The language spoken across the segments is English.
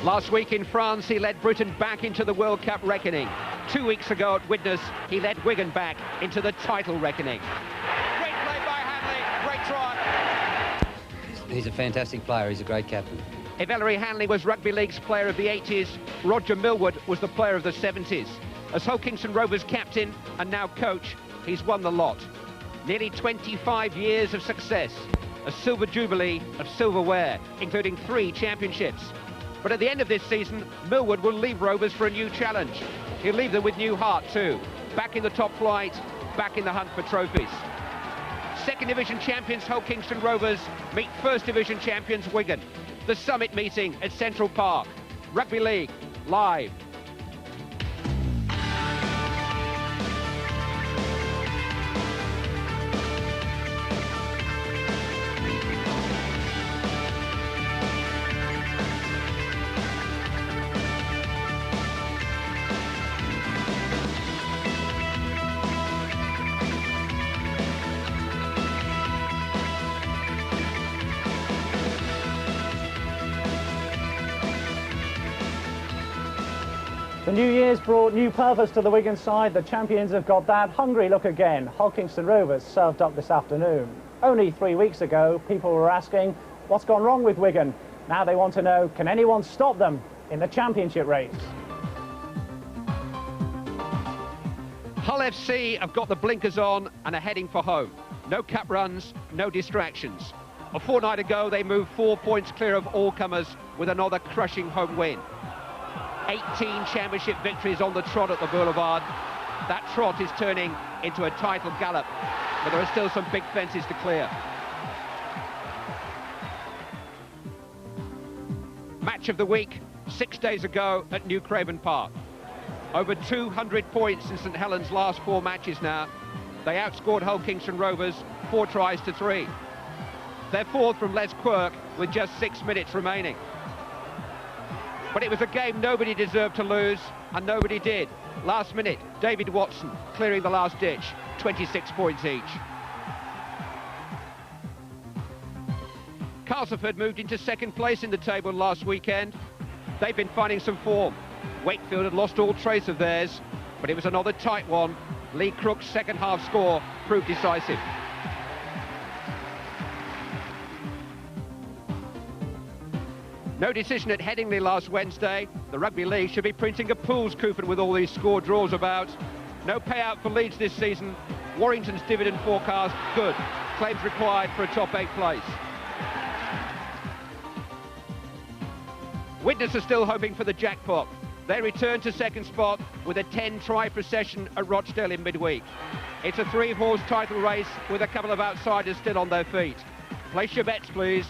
Last week in France, he led Britain back into the World Cup reckoning. 2 weeks ago at Widnes, he led Wigan back into the title reckoning. Great play by Hanley, great try. He's a fantastic player, he's a great captain. If Ellery Hanley was Rugby League's player of the 80s, Roger Milward was the player of the 70s. As Hull Kingston Rovers captain and now coach, he's won the lot. Nearly 25 years of success, a silver jubilee of silverware, including 3 championships. But at the end of this season, Milward will leave Rovers for a new challenge. He'll leave them with new heart too. Back in the top flight, back in the hunt for trophies. Second Division champions Hull Kingston Rovers meet First Division champions Wigan. The summit meeting at Central Park. Rugby League, live. The new year's brought new purpose to the Wigan side. The champions have got that hungry look again. Hull Kingston Rovers served up this afternoon. Only 3 weeks ago, people were asking, what's gone wrong with Wigan? Now they want to know, can anyone stop them in the championship race? Hull FC have got the blinkers on and are heading for home. No cup runs, no distractions. A fortnight ago, they moved 4 points clear of all comers with another crushing home win. 18 championship victories on the trot at the Boulevard. That trot is turning into a title gallop, but there are still some big fences to clear. Match of the week, 6 days ago at New Craven Park. Over 200 points in St Helens' last 4 matches now. They outscored Hull Kingston Rovers 4 tries to 3. They're fourth from Les Quirk with just 6 minutes remaining. But it was a game nobody deserved to lose, and nobody did. Last minute, David Watson clearing the last ditch, 26 points each. Castleford moved into second place in the table last weekend. They've been finding some form. Wakefield had lost all trace of theirs, but it was another tight one. Lee Crook's second half score proved decisive. No decision at Headingley last Wednesday. The Rugby League should be printing a pools coupon with all these score draws about. No payout for Leeds this season. Warrington's dividend forecast, good. Claims required for a top 8 place. Widnes are still hoping for the jackpot. They return to second spot with a 10-try procession at Rochdale in midweek. It's a 3-horse title race with a couple of outsiders still on their feet. Place your bets, please.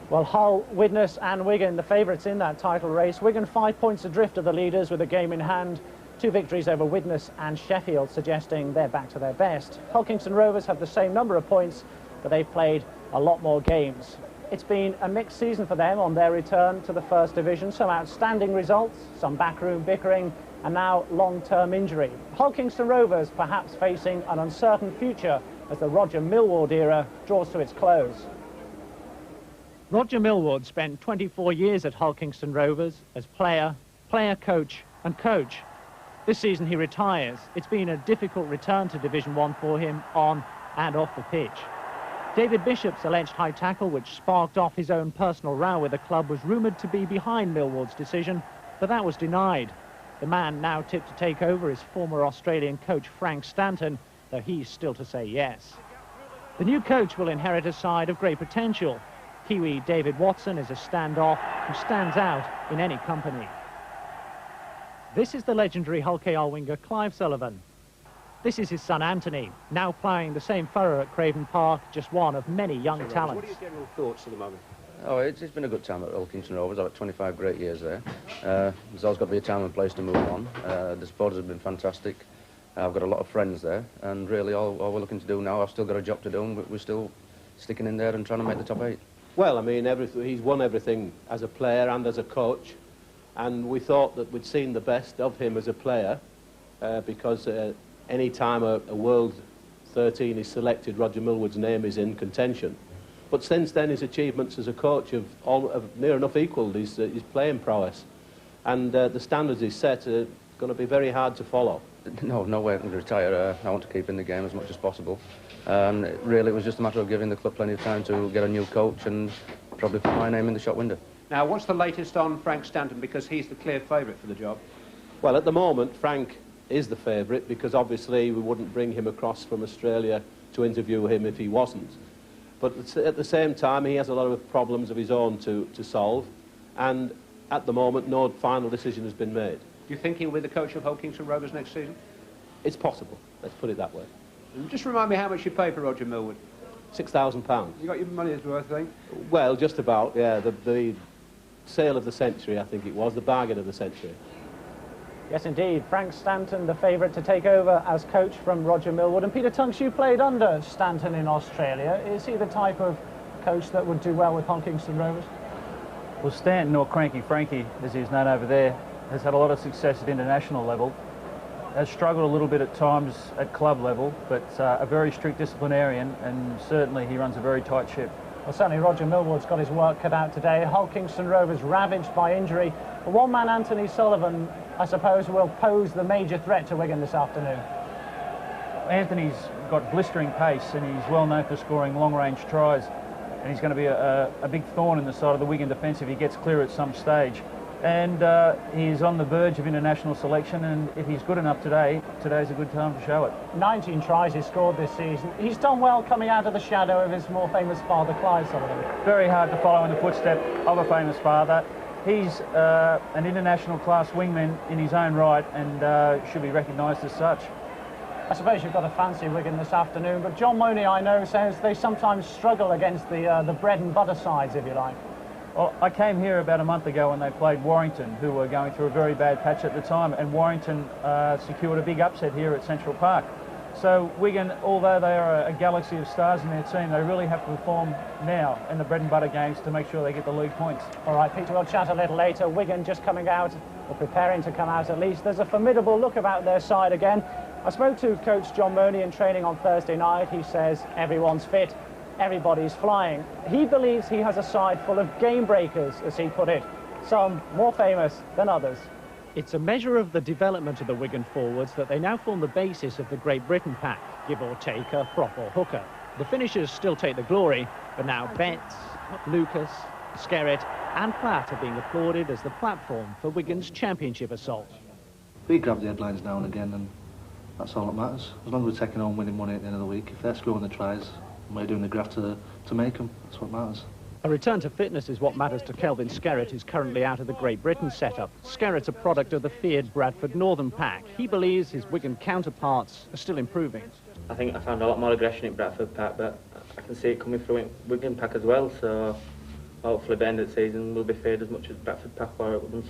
Well, Hull, Widnes and Wigan, the favourites in that title race. Wigan 5 points adrift of the leaders with a game in hand. 2 victories over Widnes and Sheffield, suggesting they're back to their best. Hull Kingston Rovers have the same number of points, but they've played a lot more games. It's been a mixed season for them on their return to the First Division. Some outstanding results, some backroom bickering, and now long-term injury. Hull Kingston Rovers perhaps facing an uncertain future as the Roger Milward era draws to its close. Roger Milward spent 24 years at Hull Kingston Rovers as player, coach and coach. This season he retires. It's been a difficult return to Division 1 for him on and off the pitch. David Bishop's alleged high tackle, which sparked off his own personal row with the club, was rumoured to be behind Milward's decision, but that was denied. The man now tipped to take over is former Australian coach Frank Stanton, though he's still to say yes. The new coach will inherit a side of great potential. Kiwi David Watson is a standoff who stands out in any company. This is the legendary Hull KR winger Clive Sullivan. This is his son Anthony, now ploughing the same furrow at Craven Park, just one of many young talents. What are your general thoughts at the moment? Oh, it's been a good time at Hull Kingston Rovers. I've had 25 great years there. There's always got to be a time and place to move on. The supporters have been fantastic. I've got a lot of friends there, and really all we're looking to do now, I've still got a job to do, and we're still sticking in there and trying to make the top 8. Well, I mean, he's won everything as a player and as a coach, and we thought that we'd seen the best of him as a player, because any time a World 13 is selected, Roger Milward's name is in contention. But since then, his achievements as a coach have near enough equalled his playing prowess. And the standards he's set are going to be very hard to follow. No way I can retire. I want to keep in the game as much as possible. And really, it was just a matter of giving the club plenty of time to get a new coach and probably put my name in the shop window. Now, what's the latest on Frank Stanton, because he's the clear favourite for the job? Well, at the moment, Frank is the favourite, because obviously we wouldn't bring him across from Australia to interview him if he wasn't. But at the same time, he has a lot of problems of his own to solve, and at the moment, no final decision has been made. Do you think he'll be the coach of Hull Kingston Rovers next season? It's possible, let's put it that way. And just remind me how much you pay for Roger Milward. £6,000. You got your money's worth, I think? Well, just about, yeah. The sale of the century, I think it was, the bargain of the century. Yes, indeed. Frank Stanton, the favourite to take over as coach from Roger Milward. And Peter Tunks, you played under Stanton in Australia. Is he the type of coach that would do well with Hull Kingston Rovers? Well, Stanton, or Cranky Frankie, as he's known over there, has had a lot of success at international level. Has struggled a little bit at times at club level, but a very strict disciplinarian, and certainly he runs a very tight ship. Well, certainly Roger Milward's got his work cut out today. Hull Kingston Rovers ravaged by injury. One man, Anthony Sullivan, I suppose, will pose the major threat to Wigan this afternoon. Anthony's got blistering pace, and he's well known for scoring long-range tries, and he's going to be a big thorn in the side of the Wigan defence if he gets clear at some stage. And he's on the verge of international selection, and if he's good enough today, today's a good time to show it. 19 tries he's scored this season. He's done well coming out of the shadow of his more famous father, Clive Sullivan. Very hard to follow in the footsteps of a famous father. He's an international class wingman in his own right, and should be recognised as such. I suppose you've got a fancy Wigan this afternoon, but John Money, I know, says they sometimes struggle against the bread and butter sides, if you like. Well, I came here about a month ago when they played Warrington, who were going through a very bad patch at the time, and Warrington secured a big upset here at Central Park. So Wigan, although they are a galaxy of stars in their team, they really have to perform now in the bread and butter games to make sure they get the league points. All right, Peter, we'll chat a little later. Wigan just coming out, or preparing to come out at least. There's a formidable look about their side again. I spoke to Coach John Money in training on Thursday night. He says everyone's fit. Everybody's flying. He believes he has a side full of game breakers, as he put it, some more famous than others. It's a measure of the development of the Wigan forwards that they now form the basis of the Great Britain pack, give or take a prop or hooker. The finishers still take the glory, but now Betts, Lucas, Skerritt and Platt are being applauded as the platform for Wigan's championship assault. We grab the headlines now and again, and that's all that matters. As long as we're taking home winning money at the end of the week, if they're scoring the tries, we're doing the graft to make them. That's what matters. A return to fitness is what matters to Kelvin Skerritt, who's currently out of the Great Britain setup. Skerritt's a product of the feared Bradford Northern pack. He believes his Wigan counterparts are still improving. I think I found a lot more aggression in Bradford pack, but I can see it coming through in Wigan pack as well, so hopefully by the end of the season we'll be feared as much as Bradford pack were at Wigan's.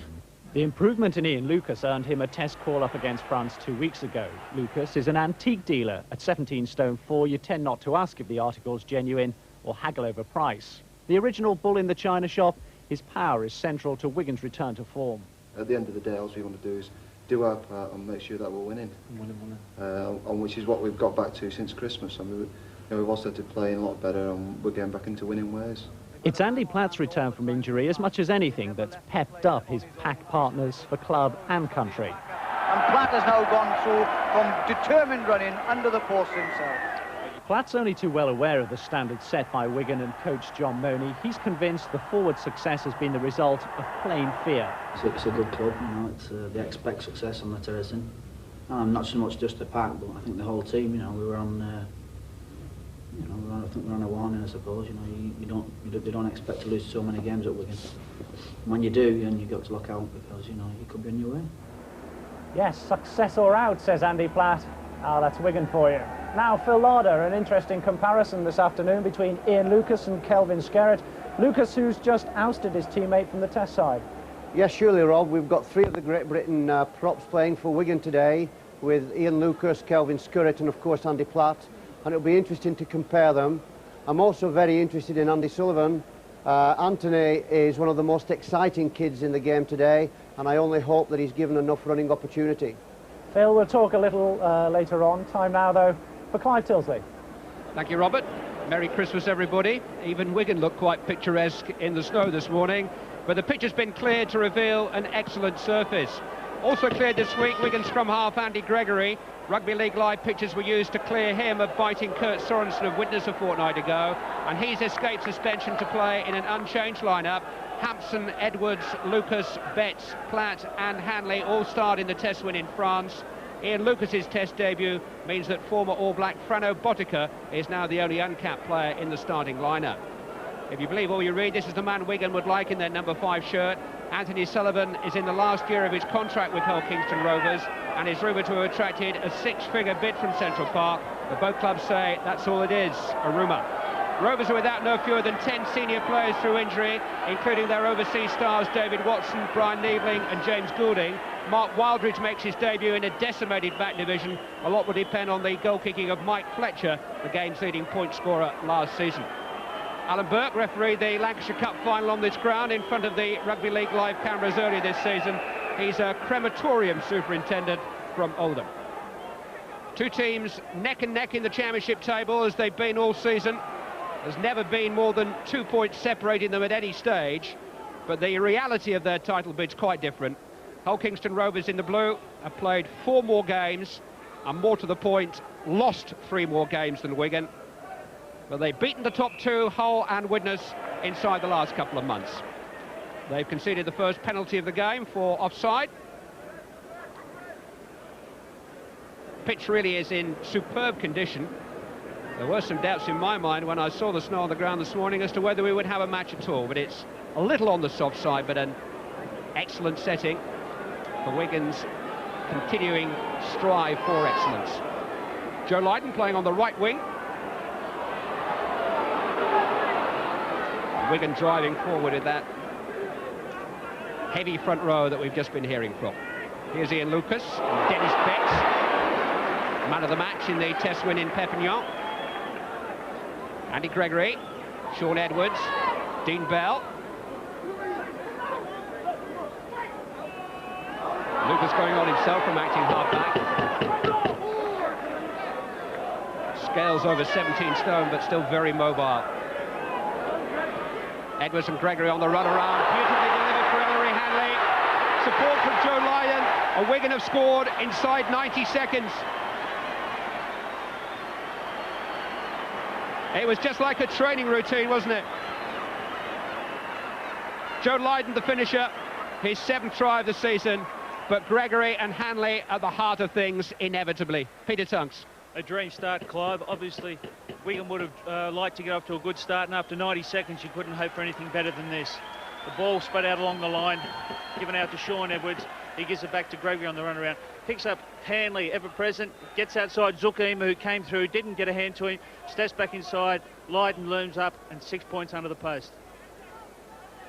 The improvement in Ian Lucas earned him a test call-up against France 2 weeks ago. Lucas is an antique dealer. At 17 stone 4, you tend not to ask if the article's genuine or haggle over price. The original bull in the china shop, his power is central to Wigan's return to form. At the end of the day, all we want to do is do our part and make sure that we're winning. And which is what we've got back to since Christmas. I mean, we've all started playing a lot better, and we're getting back into winning ways. It's Andy Platt's return from injury as much as anything that's pepped up his pack partners for club and country. And Platt has now gone through from determined running under the post himself. Platt's only too well aware of the standard set by Wigan and coach John Money. He's convinced the forward success has been the result of plain fear. It's a good club, you know. They expect success on the terracing. Not so much just the pack, but I think the whole team. You know, we were on. I think we're on a warning, I suppose. You know, they don't expect to lose so many games at Wigan. When you do, then you've got to look out, because you know you could be on your way. Yes, success or out, says Andy Platt. That's Wigan for you. Now, Phil Larder, an interesting comparison this afternoon between Ian Lucas and Kelvin Skerritt. Lucas, who's just ousted his teammate from the Test side. Yes, surely, Rob. We've got three of the Great Britain props playing for Wigan today, with Ian Lucas, Kelvin Skerritt and, of course, Andy Platt. And it'll be interesting to compare them. I'm also very interested in Andy Sullivan. Anthony is one of the most exciting kids in the game today, and I only hope that he's given enough running opportunity. Phil, we'll talk a little later on. Time now, though, for Clive Tilsley. Thank you, Robert. Merry Christmas, everybody. Even Wigan looked quite picturesque in the snow this morning, but the pitch has been cleared to reveal an excellent surface. Also cleared this week, Wigan scrum half Andy Gregory. Rugby League Live pictures were used to clear him of biting Kurt Sorensen of Widnes a fortnight ago, and he's escaped suspension to play in an unchanged lineup. Hampson, Edwards, Lucas, Betts, Platt and Hanley all starred in the test win in France. Ian Lucas's test debut means that former All Black Frano Botica is now the only uncapped player in the starting lineup. If you believe all you read, this is the man Wigan would like in their number 5 shirt. Anthony Sullivan is in the last year of his contract with Hull Kingston Rovers and is rumoured to have attracted a 6-figure bid from Central Park, but both clubs say that's all it is, a rumour. Rovers are without no fewer than 10 senior players through injury, including their overseas stars David Watson, Brian Niebling and James Goulding. Mark Wildridge makes his debut in a decimated back division. A lot will depend on the goal-kicking of Mike Fletcher, the game's leading point scorer last season. Alan Burke refereed the Lancashire Cup final on this ground in front of the Rugby League Live cameras earlier this season. He's a crematorium superintendent from Oldham. Two teams neck and neck in the championship table as they've been all season. There's never been more than 2 points separating them at any stage, but the reality of their title bid's quite different. Hull Kingston Rovers in the blue have played 4 more games and, more to the point, lost 3 more games than Wigan. But they've beaten the top 2, Hull and Widnes, inside the last couple of months. They've conceded the first penalty of the game for offside. The pitch really is in superb condition. There were some doubts in my mind when I saw the snow on the ground this morning as to whether we would have a match at all, but it's a little on the soft side, but an excellent setting for Wigan's continuing strive for excellence. Joe Lydon playing on the right wing. Wigan driving forward with that heavy front row that we've just been hearing from. Here's Ian Lucas, Dennis Betts, man of the match in the test win in Perpignan. Andy Gregory, Sean Edwards, Dean Bell. Lucas going on himself from acting half-back. Scales over 17 stone, but still very mobile. Edwards and Gregory on the run around. Beautifully delivered for Ellery Hanley. Support from Joe Lydon. And Wigan have scored inside 90 seconds. It was just like a training routine, wasn't it? Joe Lydon, the finisher, his 7th try of the season, but Gregory and Hanley at the heart of things, inevitably. Peter Tunks. A dream start, Clive. Obviously, Wigan would have liked to get off to a good start, and after 90 seconds, you couldn't hope for anything better than this. The ball spread out along the line, given out to Sean Edwards. He gives it back to Gregory on the run around. Picks up Hanley, ever present, gets outside Zukima, who came through, didn't get a hand to him, steps back inside, Lydon looms up, and 6 points under the post.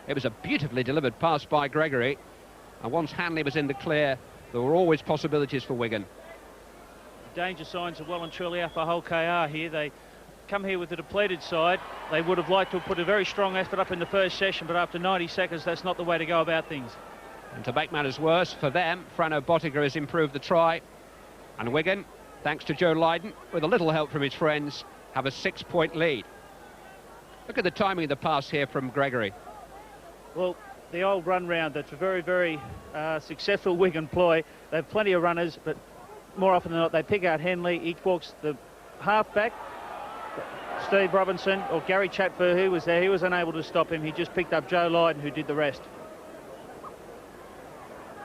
It was a beautifully delivered pass by Gregory, and once Hanley was in the clear, there were always possibilities for Wigan. Danger signs are well and truly up for Hull KR here. They come here with a depleted side. They would have liked to have put a very strong effort up in the first session, but after 90 seconds, that's not the way to go about things. And to make matters worse for them, Frano Botica has improved the try. And Wigan, thanks to Joe Lydon, with a little help from his friends, have a 6-point lead. Look at the timing of the pass here from Gregory. Well, the old run round, that's a very, very successful Wigan ploy. They have plenty of runners, but more often than not, they pick out Henley. He walks the half-back. Steve Robinson, or Gary Chatford, who was there, he was unable to stop him. He just picked up Joe Lydon, who did the rest.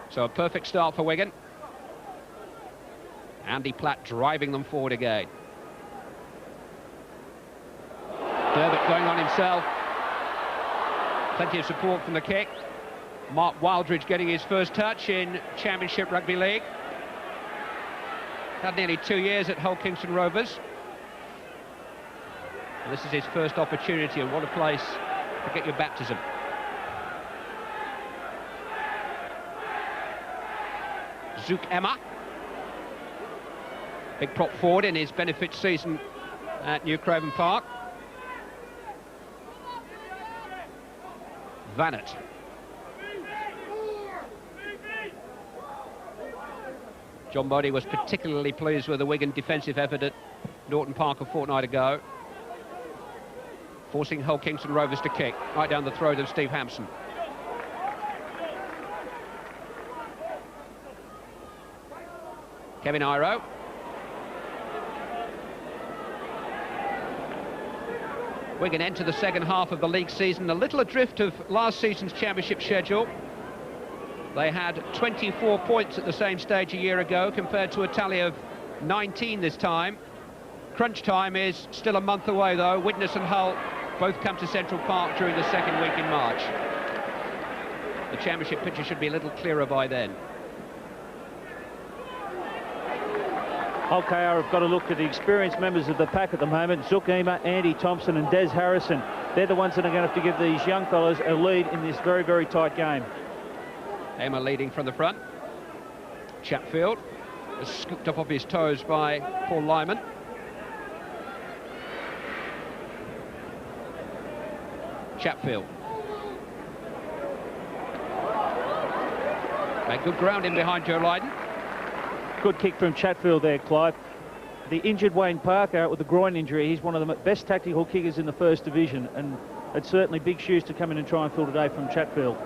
So a perfect start for Wigan. Andy Platt driving them forward again. Durbett going on himself. Plenty of support from the kick. Mark Wildridge getting his first touch in Championship Rugby League. Had nearly 2 years at Hull Kingston Rovers. And this is his first opportunity, and what a place to get your baptism. Zouk Emma, big prop forward in his benefit season at New Craven Park. Vanett. John Bodie was particularly pleased with the Wigan defensive effort at Norton Park a fortnight ago. forcing Hull Kingston Rovers to kick right down the throat of Steve Hampson. Kevin Iro. Wigan enter the second half of the league season a little adrift of last season's championship schedule. They had 24 points at the same stage a year ago compared to a tally of 19 this time. Crunch time is still a month away though. Widnes and Hull both come to Central Park during the second week in March. The championship picture should be a little clearer by then. Hull KR have got to look at the experienced members of the pack at the moment. Zook Ema, Andy Thompson and Des Harrison. They're the ones that are going to have to give these young fellas a lead in this very, very tight game. Ema leading from the front. Chatfield is scooped up off his toes by Paul Lyman. Chatfield. Made good ground in behind Joe Lydon. Good kick from Chatfield there, Clive. The injured Wayne Parker with a groin injury, he's one of the best tactical kickers in the First Division, and it's certainly big shoes to come in and try and fill today from Chatfield.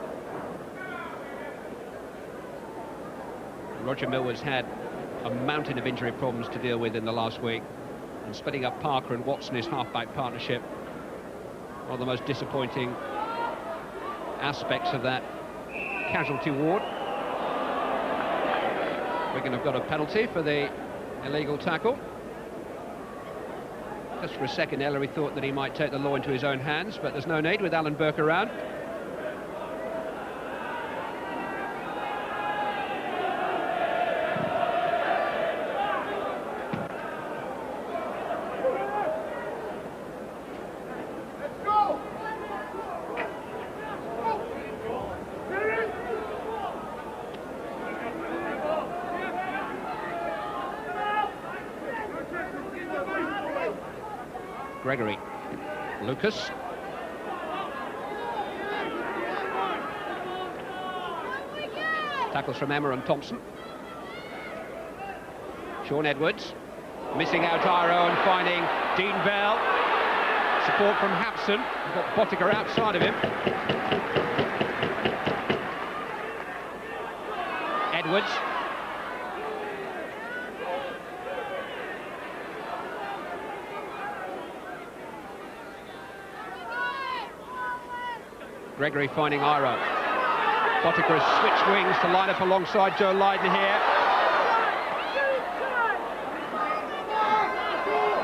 Roger Milward's had a mountain of injury problems to deal with in the last week, and splitting up Parker and Watson, his half-back partnership, one of the most disappointing aspects of that casualty ward. Wigan have got a penalty for the illegal tackle. Just for a second, Ellery thought that he might take the law into his own hands, but there's no need with Alan Burke around. Gregory. Lucas. Tackles from Emma and Thompson. Sean Edwards. Missing out Iro and finding Dean Bell. Support from Hampson. We've got Bottiger outside of him. Edwards. Gregory finding Iro. Bottiger has switched wings to line up alongside Joe Lydon here.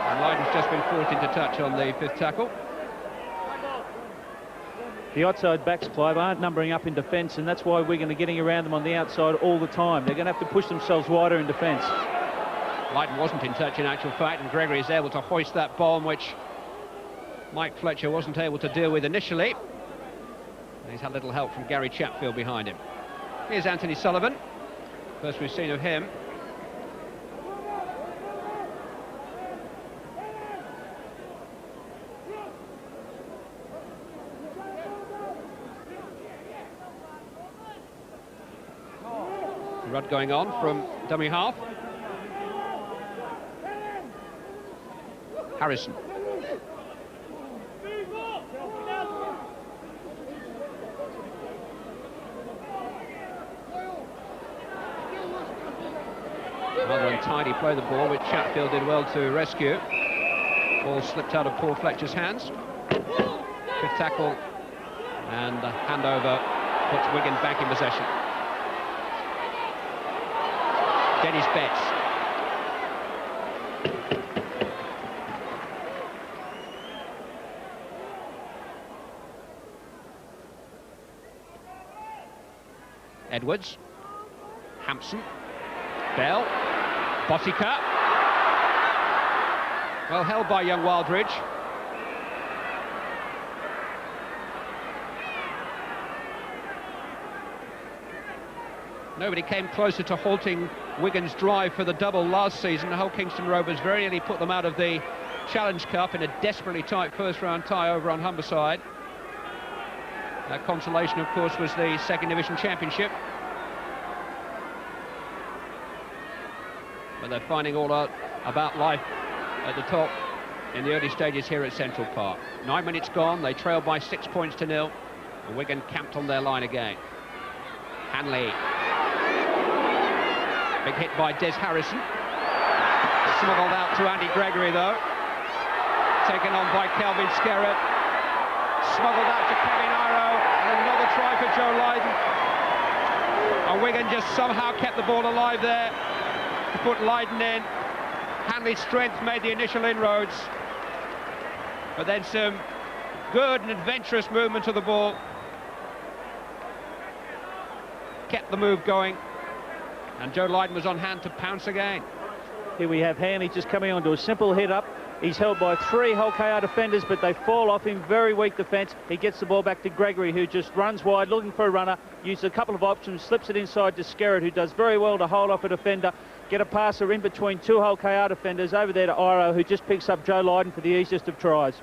And Lydon's just been forced into touch on the fifth tackle. The outside backs, Clive, aren't numbering up in defence, and that's why Wigan are getting around them on the outside all the time. They're going to have to push themselves wider in defence. Lydon wasn't in touch in actual fact, and Gregory is able to hoist that bomb, which Mike Fletcher wasn't able to deal with initially. He's had little help from Gary Chatfield behind him. Here's Anthony Sullivan. First we've seen of him. Rudd going on from dummy half. Harrison. Rather untidy play the ball, which Chatfield did well to rescue. Ball slipped out of Paul Fletcher's hands. Fifth tackle, and the handover puts Wigan back in possession. Dennis Betts. Edwards. Hampson. Bell. Bottiger. Well held by young Wildridge. Nobody came closer to halting Wigan's drive for the double last season. The Hull Kingston Rovers very nearly put them out of the Challenge Cup in a desperately tight first-round tie over on Humberside. That consolation, of course, was the Second Division Championship. But they're finding all out about life at the top in the early stages here at Central Park. 9 minutes gone, they trail by 6 points to 0. And Wigan camped on their line again. Hanley. Big hit by Des Harrison. Smuggled out to Andy Gregory, though. Taken on by Kelvin Skerrett. Smuggled out to Kevin Iro. And another try for Joe Lydon. And Wigan just somehow kept the ball alive there to put Lydon in. Hanley's strength made the initial inroads. But then some good and adventurous movement of the ball kept the move going. And Joe Lydon was on hand to pounce again. Here we have Hanley just coming onto a simple hit-up. He's held by 3 Hull KR defenders, but they fall off him. Very weak defence. He gets the ball back to Gregory, who just runs wide, looking for a runner. Uses a couple of options, slips it inside to Skerrett, who does very well to hold off a defender. Get a passer in between 2 Hull KR defenders over there to Iro, who just picks up Joe Lydon for the easiest of tries.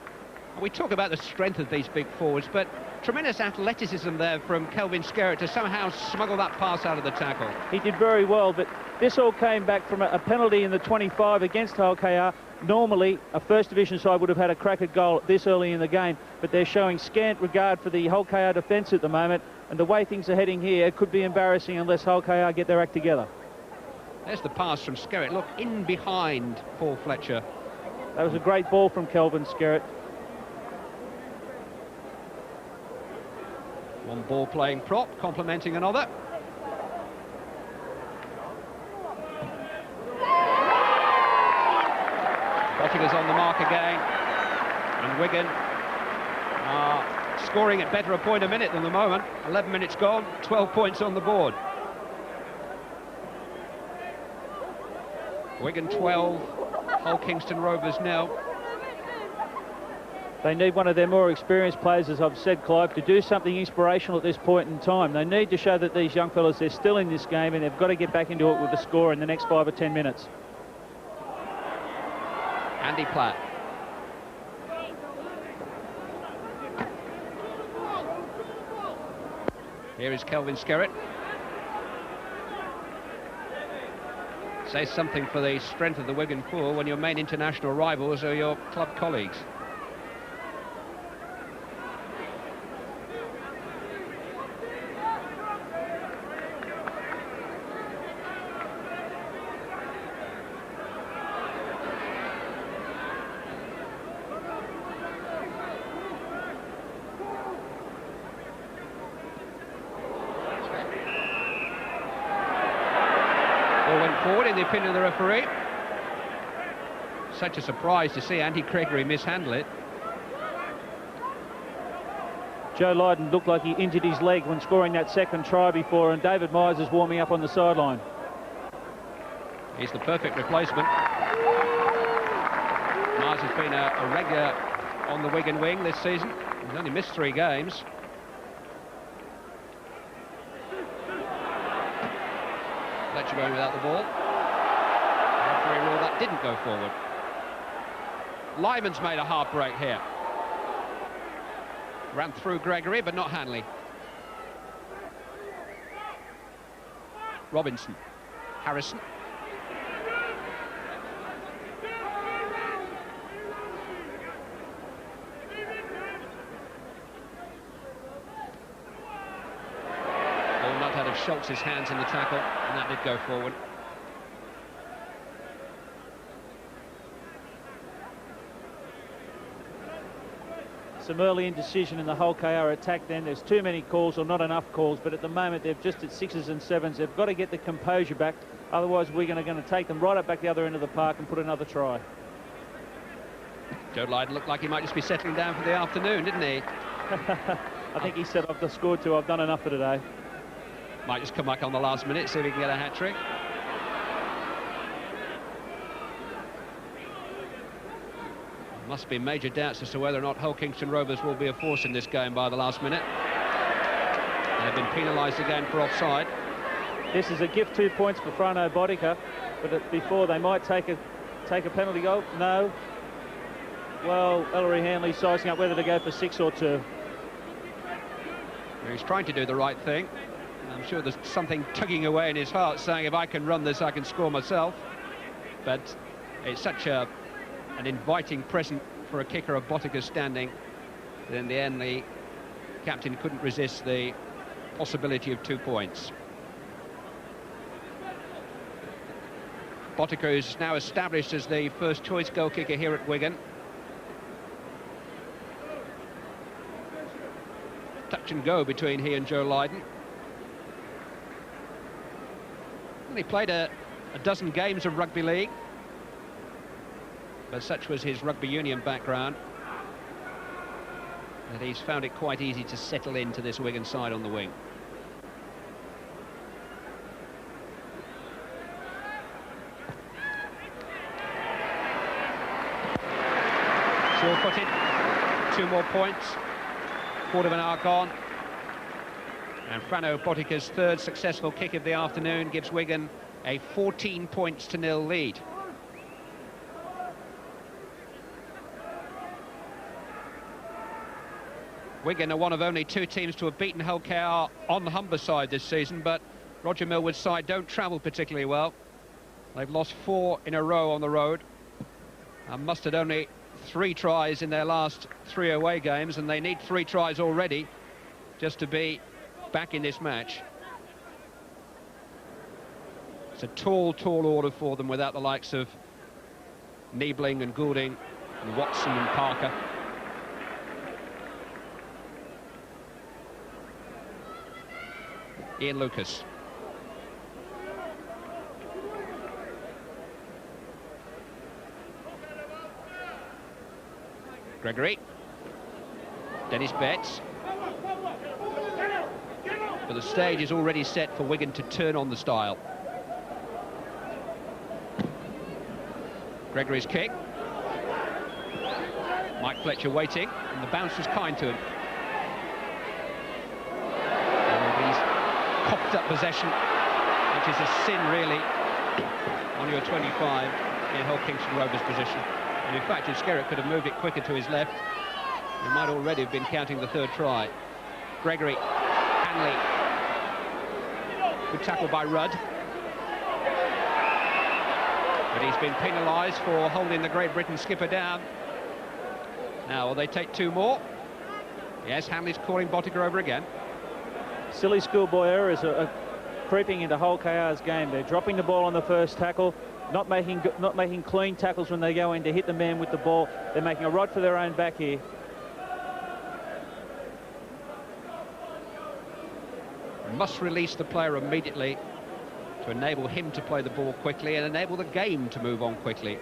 We talk about the strength of these big forwards, but tremendous athleticism there from Kelvin Skerrett to somehow smuggle that pass out of the tackle. He did very well, but this all came back from a penalty in the 25 against Hull KR. Normally, a First Division side would have had a crack at goal this early in the game, but they're showing scant regard for the Hull KR defence at the moment, and the way things are heading here, it could be embarrassing unless Hull KR get their act together. There's the pass from Skerrett. Look, in behind Paul Fletcher. That was a great ball from Kelvin Skerrett. One ball playing prop, complementing another. Bottinger's on the mark again. And Wigan are scoring at better a point a minute than the moment. 11 minutes gone, 12 points on the board. Wigan 12, Hull Kingston Rovers 0. They need one of their more experienced players, as I've said, Clive, to do something inspirational at this point in time. They need to show that these young fellas, they're still in this game, and they've got to get back into it with a score in the next 5 or 10 minutes. Andy Platt. Here is Kelvin Skerrett. Says something for the strength of the Wigan pool when your main international rivals are your club colleagues. Forward in the opinion of the referee. Such a surprise to see Andy Gregory mishandle it. Joe Lydon looked like he injured his leg when scoring that second try before, and David Myers is warming up on the sideline. He's the perfect replacement. Myers has been a regular on the Wigan wing this season. He's only missed 3 games. Fletcher going without the ball. The referee ruled that didn't go forward. Lyman's made a hard break here. Ran through Gregory, but not Hanley. Robinson. Harrison. Out of Schultz's hands in the tackle, and that did go forward. Some early indecision in the Hull KR attack then. There's too many calls or not enough calls, but at the moment they're just at 6s and 7s. They've got to get the composure back, otherwise Wigan are going to take them right up back the other end of the park and put another try. Joe Lydon looked like he might just be settling down for the afternoon, didn't he? I think he said, I've scored 2, I've done enough for today. Might just come back on the last minute, see if he can get a hat-trick. Must be major doubts as to whether or not Hull Kingston Rovers will be a force in this game by the last minute. They've been penalised again for offside. This is a gift 2 points for Frano Bodica, but before they might take a penalty goal. No. Well, Ellery Hanley sizing up whether to go for 6 or 2. He's trying to do the right thing. I'm sure there's something tugging away in his heart saying, if I can run this, I can score myself. But it's such a an inviting present for a kicker of Botica's standing. But in the end, the captain couldn't resist the possibility of 2 points. Botica is now established as the first choice goal kicker here at Wigan. Touch and go between he and Joe Lydon. And he played a dozen games of rugby league, but such was his rugby union background that he's found it quite easy to settle into this Wigan side on the wing. Sure-footed, 2 more points, quarter of an hour gone. And Frano Botica's third successful kick of the afternoon gives Wigan a 14 points to 0 lead. Wigan are one of only 2 teams to have beaten Hull KR on the Humberside this season, but Roger Milward's side don't travel particularly well. They've lost 4 in a row on the road and mustered only 3 tries in their last 3 away games, and they need 3 tries already just to be back in this match. It's a tall order for them without the likes of Niebling and Goulding and Watson and Parker. Ian Lucas. Gregory. Dennis Betts. But the stage is already set for Wigan to turn on the style. Gregory's kick. Mike Fletcher waiting, and the bounce was kind to him. And he's coughed up possession, which is a sin really on your 25 in Hull Kingston Rovers position. And in fact, if Skerritt could have moved it quicker to his left, he might already have been counting the 3rd try. Gregory, Hanley. Good tackle by Rudd. But he's been penalised for holding the Great Britain skipper down. Now, will they take 2 more? Yes, Hanley's calling Botica over again. Silly schoolboy errors are creeping into Hull KR's game. They're dropping the ball on the first tackle, not making clean tackles when they go in to hit the man with the ball. They're making a rod for their own back here. Must release the player immediately to enable him to play the ball quickly and enable the game to move on quickly.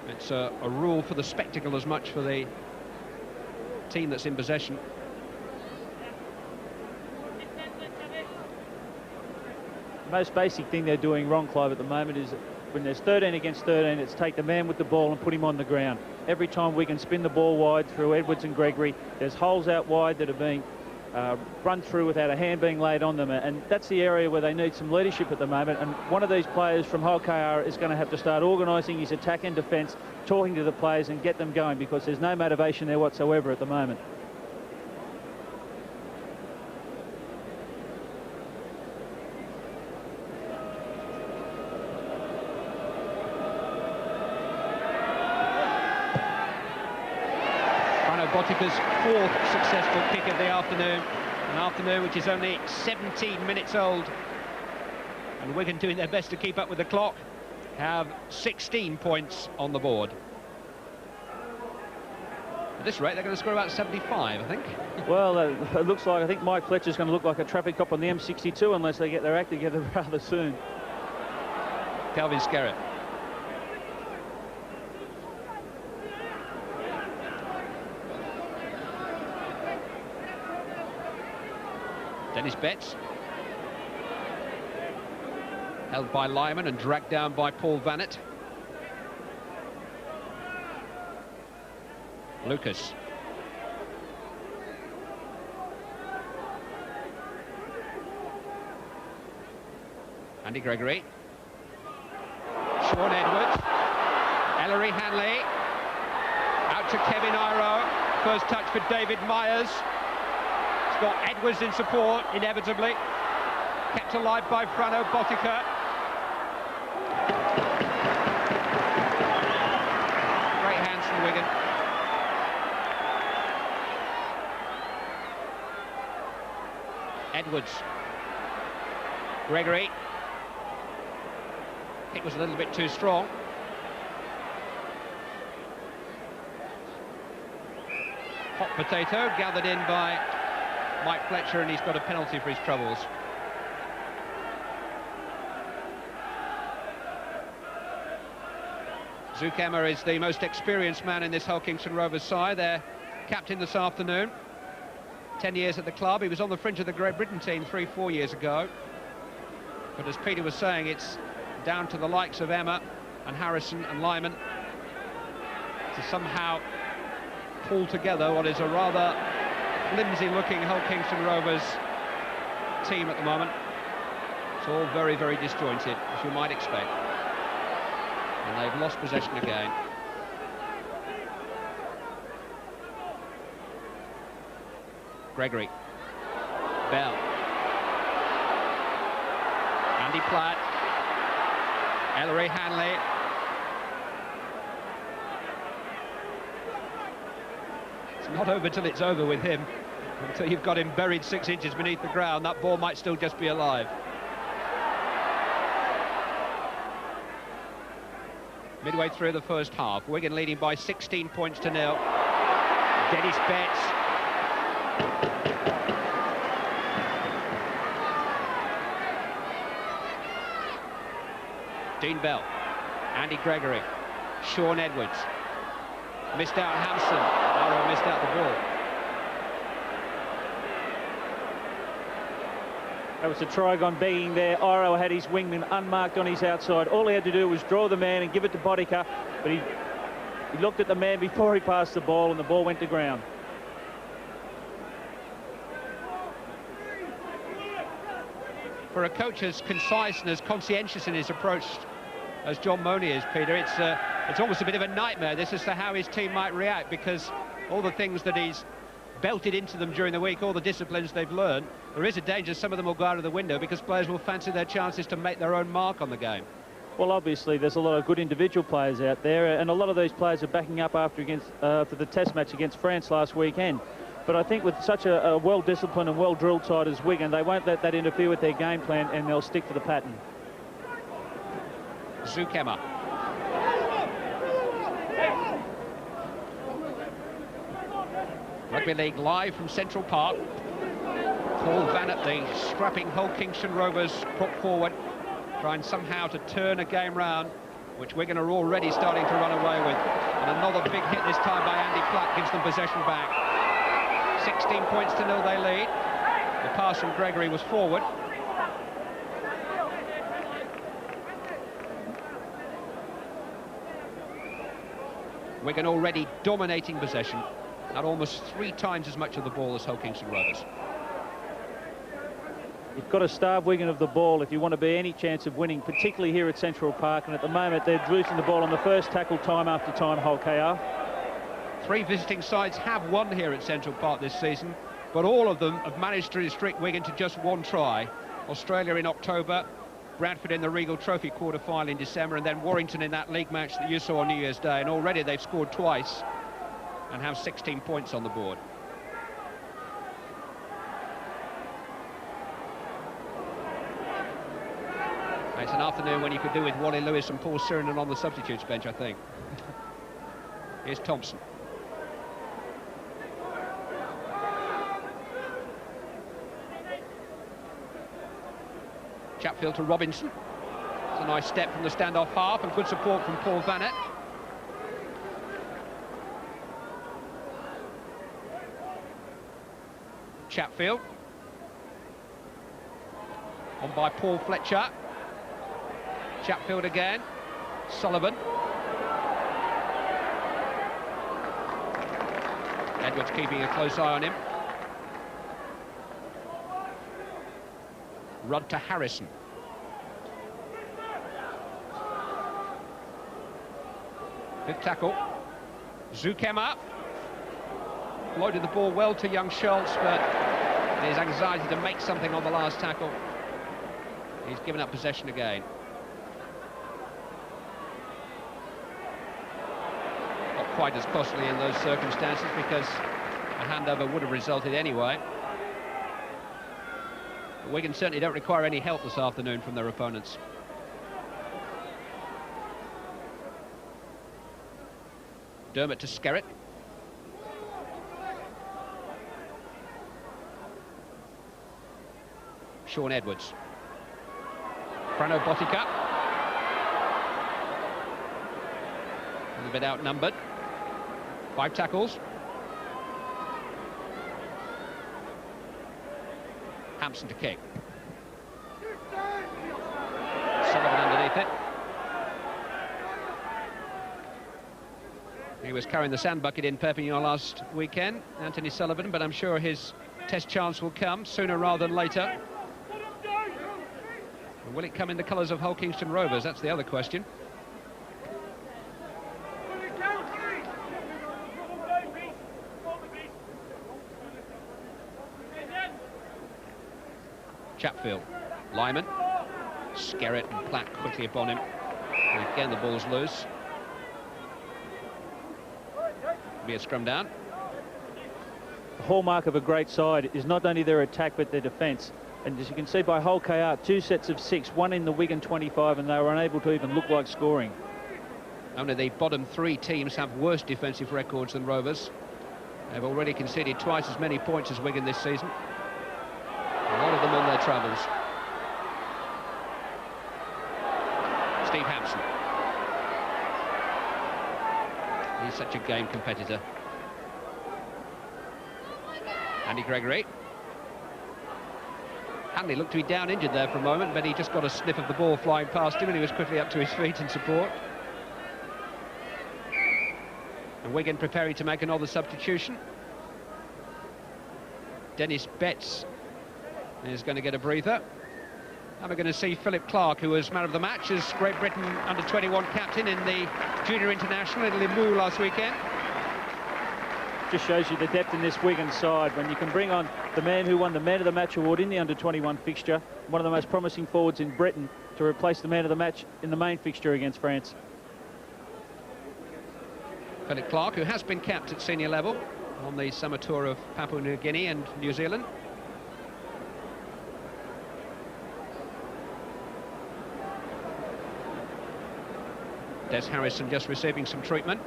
It's a rule for the spectacle as much for the team that's in possession. The most basic thing they're doing wrong, Clive, at the moment is when there's 13 against 13, it's take the man with the ball and put him on the ground. Every time we can spin the ball wide through Edwards and Gregory, there's holes out wide that are being run through without a hand being laid on them, and that's the area where they need some leadership at the moment. And one of these players from Hull KR is going to have to start organising his attack and defence, talking to the players and get them going, because there's no motivation there whatsoever at the moment. Botica's 4th successful kick of the afternoon, an afternoon which is only 17 minutes old, and Wigan, doing their best to keep up with the clock, have 16 points on the board. At this rate, they're going to score about 75, I think. Well, it looks like, I think Mike Fletcher's going to look like a traffic cop on the M62 unless they get their act together rather soon. Kelvin Skerritt. Dennis Betts. Held by Lyman and dragged down by Paul Vanett. Lucas. Andy Gregory. Sean Edwards. Ellery Hanley. Out to Kevin Iro. First touch for David Myers. It's got Edwards in support, inevitably. Kept alive by Frano Botica. Wigan. Edwards. Gregory. Kick was a little bit too strong. Hot potato gathered in by Mike Fletcher, and he's got a penalty for his troubles. Zuckermer is the most experienced man in this Hull Kingston Rovers side. Their captain this afternoon. 10 years at the club. He was on the fringe of the Great Britain team 3-4 years ago. But as Peter was saying, it's down to the likes of Emma and Harrison and Lyman to somehow pull together what is a rather flimsy-looking Hull Kingston Rovers team at the moment. It's all very, very disjointed, as you might expect. And they've lost possession again. Gregory. Bell. Andy Platt. Ellery Hanley. It's not over till it's over with him. Until you've got him buried 6 inches beneath the ground, that ball might still just be alive. Midway through the first half, Wigan leading by 16 points to 0. Dennis Betts. Dean Bell. Andy Gregory. Sean Edwards. Missed out Hampson. Arrow missed out the ball. That was a Trigon begging there. Iro had his wingman unmarked on his outside. All he had to do was draw the man and give it to Bodica, but he looked at the man before he passed the ball, and the ball went to ground. For a coach as concise and as conscientious in his approach as John Money is, Peter, it's almost a bit of a nightmare this as to how his team might react, because all the things that he's belted into them during the week, all the disciplines they've learned, there is a danger some of them will go out of the window because players will fancy their chances to make their own mark on the game. Well, obviously there's a lot of good individual players out there, and a lot of these players are backing up after the test match against France last weekend. But I think with such a well-disciplined and well-drilled side as Wigan, they won't let that interfere with their game plan, and they'll stick to the pattern. Zuckermer. Rugby League live from Central Park. Paul Vanett, the scrapping Hull Kingston Rovers, put forward, trying somehow to turn a game round, which Wigan are already starting to run away with. And another big hit this time by Andy Platt gives them possession back. 16 points to 0 they lead. The pass from Gregory was forward. Wigan already dominating possession, at almost 3 times as much of the ball as Hull Kingston Rovers. You've got to starve Wigan of the ball if you want to be any chance of winning, particularly here at Central Park, and at the moment they're losing the ball on the first tackle time after time, Hull KR. 3 visiting sides have won here at Central Park this season, but all of them have managed to restrict Wigan to just 1 try. Australia in October, Bradford in the Regal Trophy quarter-final in December, and then Warrington in that league match that you saw on New Year's Day, and already they've scored twice and have 16 points on the board. It's an afternoon when you could do with Wally Lewis and Paul Sirenen on the substitutes bench, I think. Here's Thompson. Chatfield to Robinson. It's a nice step from the standoff half and good support from Paul Vanett. Chatfield. On by Paul Fletcher. Chatfield again. Sullivan. Edwards keeping a close eye on him. Rudd to Harrison. Fifth tackle. Zuckermer. Loaded the ball well to young Schultz, but his anxiety to make something on the last tackle. He's given up possession again. quite as costly in those circumstances because a handover would have resulted anyway. But Wigan certainly don't require any help this afternoon from their opponents. Dermot to Skerritt. Sean Edwards. Frano Botica. A little bit outnumbered. 5 tackles. Hampson to kick. Sullivan underneath it. He was carrying the sand bucket in Perpignan last weekend, Anthony Sullivan, but I'm sure his test chance will come sooner rather than later. And will it come in the colours of Hull Kingston Rovers? That's the other question. Chatfield, Lyman, Skerritt and Platt quickly upon him. And again the ball's loose. Be a scrum down. The hallmark of a great side is not only their attack but their defence. And as you can see by Hull KR, 2 sets of 6, one in the Wigan 25, and they were unable to even look like scoring. Only the bottom 3 teams have worse defensive records than Rovers. They've already conceded twice as many points as Wigan this season. A lot of them on their travels. Steve Hampson. He's such a game competitor. Andy Gregory. Hanley looked to be down injured there for a moment, but he just got a sniff of the ball flying past him and he was quickly up to his feet in support. And Wigan preparing to make another substitution. Dennis Betts is going to get a breather. And we're going to see Philip Clark, who was man of the match as Great Britain under-21 captain in the Junior International in Limoux last weekend. Just shows you the depth in this Wigan side when you can bring on the man who won the Man of the Match award in the under-21 fixture, one of the most promising forwards in Britain, to replace the Man of the Match in the main fixture against France. Philip Clark, who has been capped at senior level on the summer tour of Papua New Guinea and New Zealand. Des Harrison just receiving some treatment.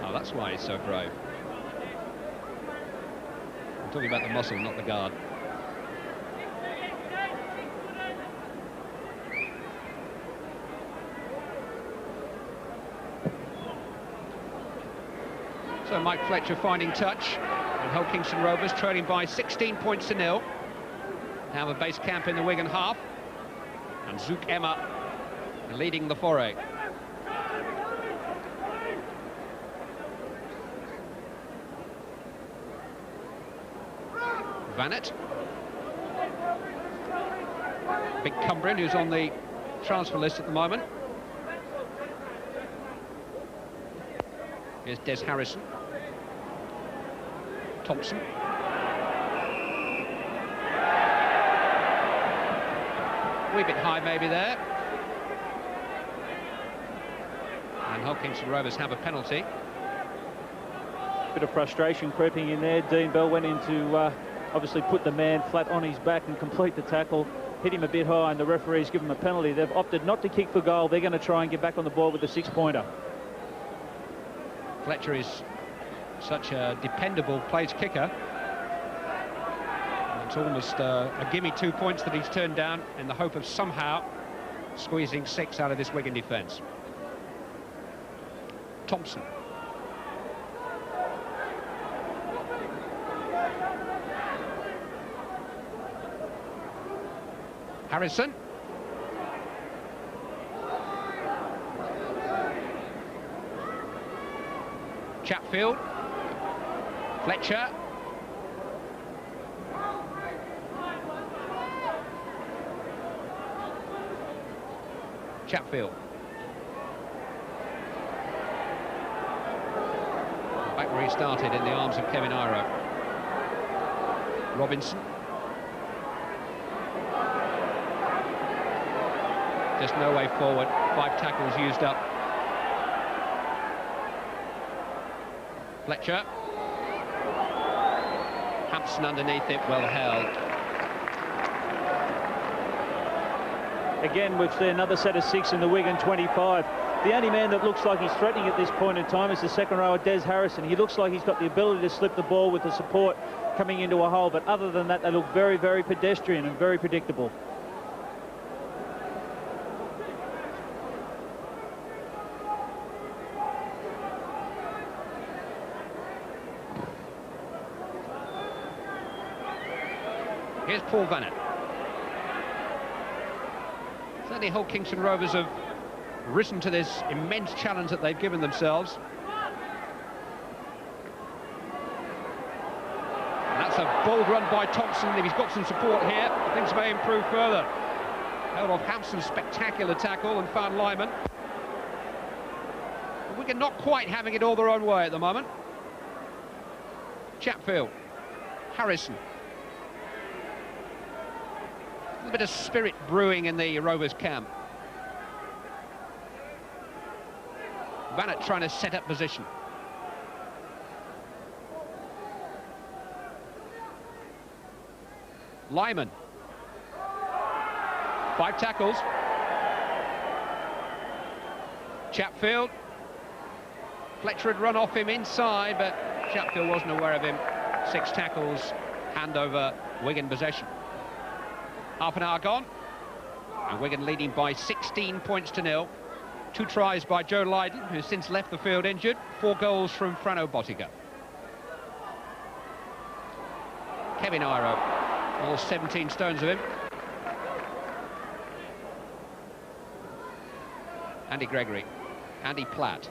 Oh, that's why he's so brave. I'm talking about the muscle, not the guard. So Mike Fletcher finding touch. And Hull Kingston Rovers trailing by 16 points to 0. Now a base camp in the Wigan half. And Zouk Emma leading the foray. Vanett. Big Cumbrian, who's on the transfer list at the moment. Here's Des Harrison. Thompson. A wee bit high maybe there. And Hull Kingston Rovers have a penalty. Bit of frustration creeping in there. Dean Bell went in to obviously put the man flat on his back and complete the tackle. Hit him a bit high and the referees give him a penalty. They've opted not to kick for goal. They're going to try and get back on the ball with the 6-pointer. Fletcher is such a dependable place kicker. It's almost a gimme 2 points that he's turned down in the hope of somehow squeezing 6 out of this Wigan defence. Thompson. Harrison. Chatfield. Fletcher. Chatfield. Back where he started, in the arms of Kevin Iro. Just no way forward. 5 tackles used up. Fletcher. Hampson underneath it, well held. Again, we've seen another set of 6 in the Wigan 25. The only man that looks like he's threatening at this point in time is the second rower, Des Harrison. He looks like he's got the ability to slip the ball with the support coming into a hole, but other than that, they look very, very pedestrian and very predictable. Here's Paul Vanett. Certainly Hull Kingston Rovers have risen to this immense challenge that they've given themselves. And that's a bold run by Thompson. If he's got some support here, things may improve further. Held off Hampson's spectacular tackle and found Lyman. Wigan not quite having it all their own way at the moment. Chatfield. Harrison. A little bit of spirit brewing in the Rovers camp. Vanett trying to set up position. Lyman. 5 tackles. Chatfield. Fletcher had run off him inside, but Chatfield wasn't aware of him. 6 tackles, hand over, Wigan possession. Half an hour gone, and Wigan leading by 16 points to 0. 2 tries by Joe Lydon, who's since left the field injured. 4 goals from Frano Bottiga. Kevin Iro, all 17 stones of him. Andy Gregory, Andy Platt.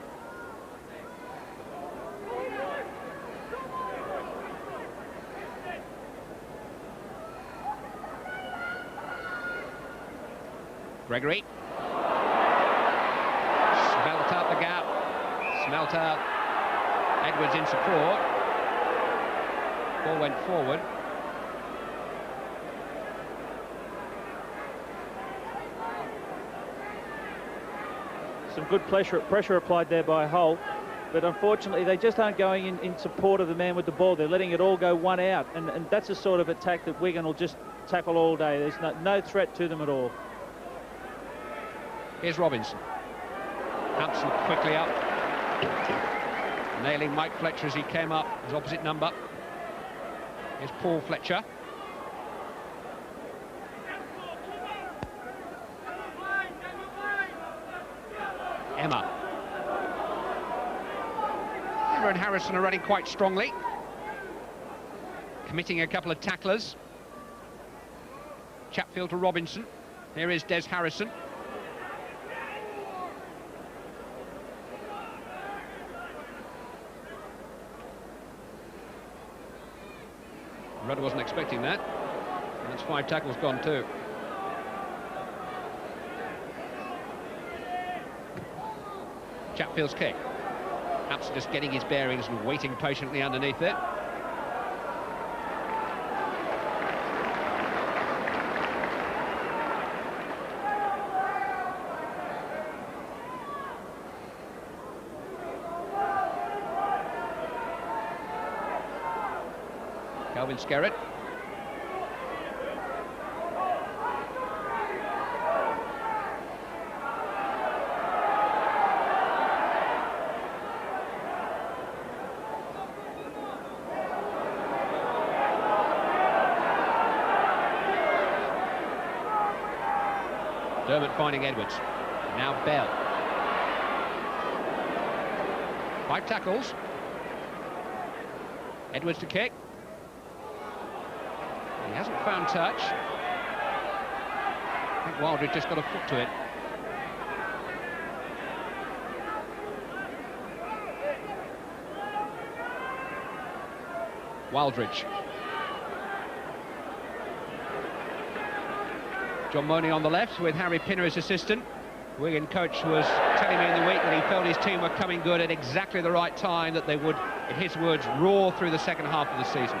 Gregory. Smelt out the gap. Smelt out. Edwards in support. Ball went forward. Some good pressure applied there by Hull, but unfortunately they just aren't going in support of the man with the ball. They're letting it all go one out, and that's the sort of attack that Wigan will just tackle all day. There's no threat to them at all. Here's Robinson. Hampson quickly up. Nailing Mike Fletcher as he came up, his opposite number. Here's Paul Fletcher. Emma. Emma and Harrison are running quite strongly. Committing a couple of tacklers. Chatfield to Robinson. Here is Des Harrison. Rudder wasn't expecting that. And that's 5 tackles gone too. Chatfield's kick. Hampson just getting his bearings and waiting patiently underneath it. Calvin Skerritt. Dermott finding Edwards. Now Bell. 5 tackles. Edwards to kick. He hasn't found touch. I think Wildridge just got a foot to it. Wildridge. John Money on the left with Harry Pinner as assistant. Wigan coach was telling me in the week that he felt his team were coming good at exactly the right time, that they would, in his words, roar through the second half of the season.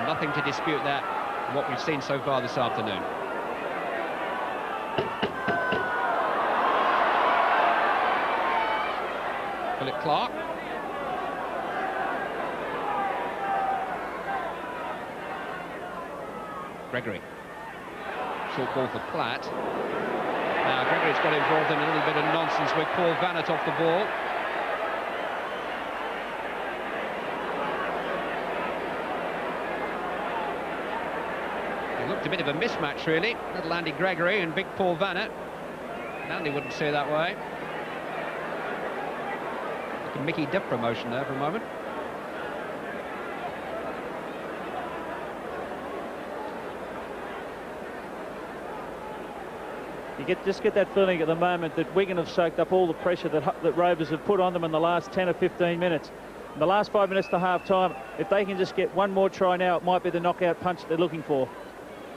Nothing to dispute that, what we've seen so far this afternoon. Philip Clark. Gregory. Short ball for Platt. Now Gregory's got involved in a little bit of nonsense with Paul Vanett off the ball. It looked a bit of a mismatch, really. Little Andy Gregory and big Paul Vanett. Andy wouldn't see it that way. Like a Mickey Duff promotion there for a moment. You just get that feeling at the moment that Wigan have soaked up all the pressure that Rovers have put on them in the last 10 or 15 minutes. In the last 5 minutes to half-time, if they can just get one more try now, it might be the knockout punch they're looking for.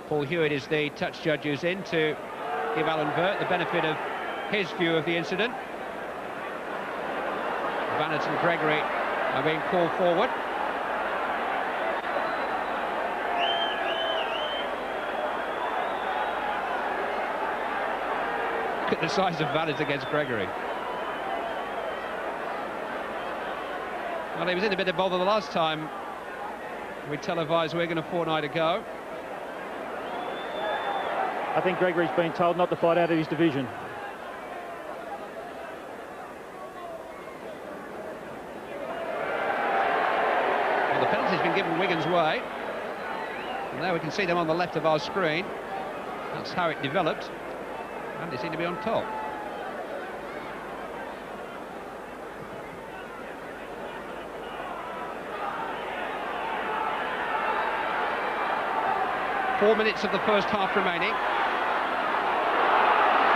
Paul Hewitt is the touch judge who's in to give Alan Burt the benefit of his view of the incident. Vanett and Gregory are being called forward. Look at the size of Vanett against Gregory. Well, he was in a bit of bother the last time we televised Wigan a fortnight ago. I think Gregory's been told not to fight out of his division. Well, the penalty's been given Wigan's way. And there we can see them on the left of our screen. That's how it developed. And they seem to be on top. Four minutes of the first half remaining.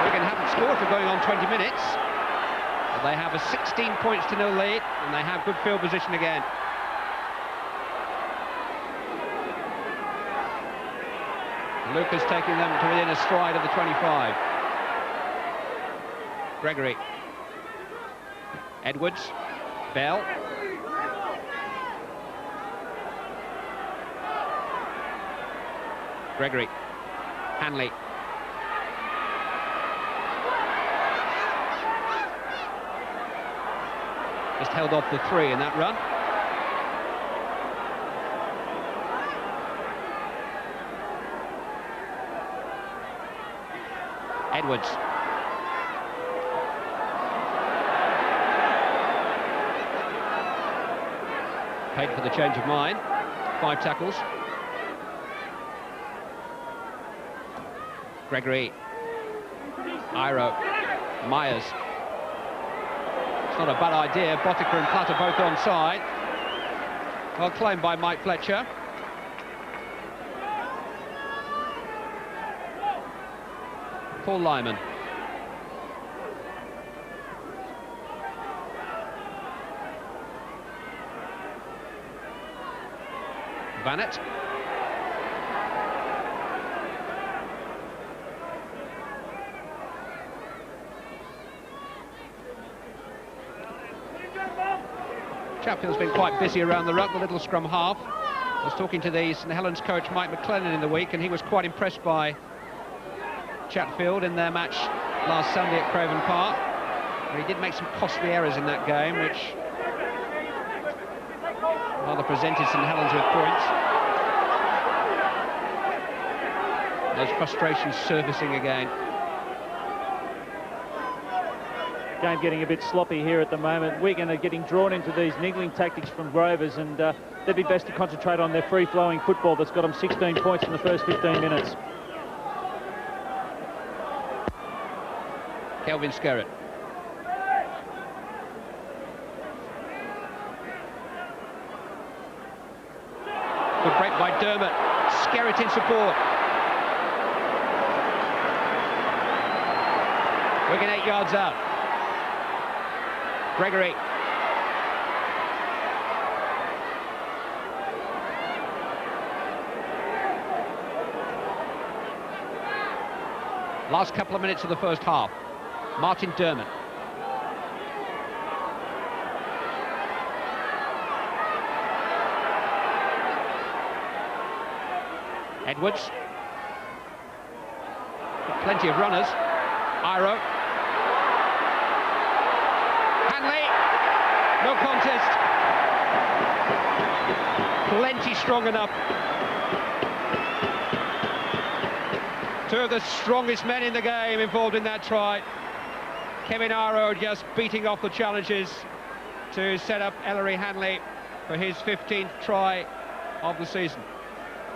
Wigan haven't scored for going on 20 minutes. But they have a 16 points to 0 lead, and they have good field position again. Lucas taking them to within a stride of the 25. Gregory. Edwards. Bell. Gregory. Hanley. Just held off the 3 in that run. Edwards. Paid for the change of mind. 5 tackles. Gregory. Iro. Myers. It's not a bad idea. Botica and Platt are both onside. Well claimed by Mike Fletcher. Paul Lyman. Vanett. Chatfield's been quite busy around the ruck, the little scrum half. I was talking to the St Helens coach Mike McLennan in the week, and he was quite impressed by Chatfield in their match last Sunday at Craven Park. He did make some costly errors in that game, which rather presented St Helens with points. Those frustrations surfacing again. Game getting a bit sloppy here at the moment. Wigan are getting drawn into these niggling tactics from Rovers, and they'd be best to concentrate on their free-flowing football that's got them 16 points in the first 15 minutes. Kelvin Skerritt. Good break by Dermot. Skerritt in support. Wigan 8 yards out. Gregory. Last couple of minutes of the first half. Martin Dermot. Edwards. Plenty of runners. Iro. Hanley. No contest. Plenty strong enough. Two of the strongest men in the game involved in that try. Kevin Aro just beating off the challenges to set up Ellery Hanley for his 15th try of the season.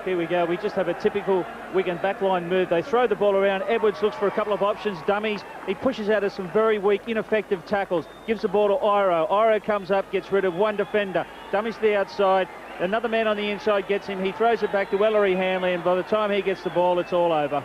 Here we go, we just have a typical Wigan backline move. They throw the ball around, Edwards looks for a couple of options, dummies. He pushes out of some very weak, ineffective tackles, gives the ball to Iro. Iro comes up, gets rid of one defender, dummies to the outside, another man on the inside gets him, he throws it back to Ellery Hanley, and by the time he gets the ball, it's all over.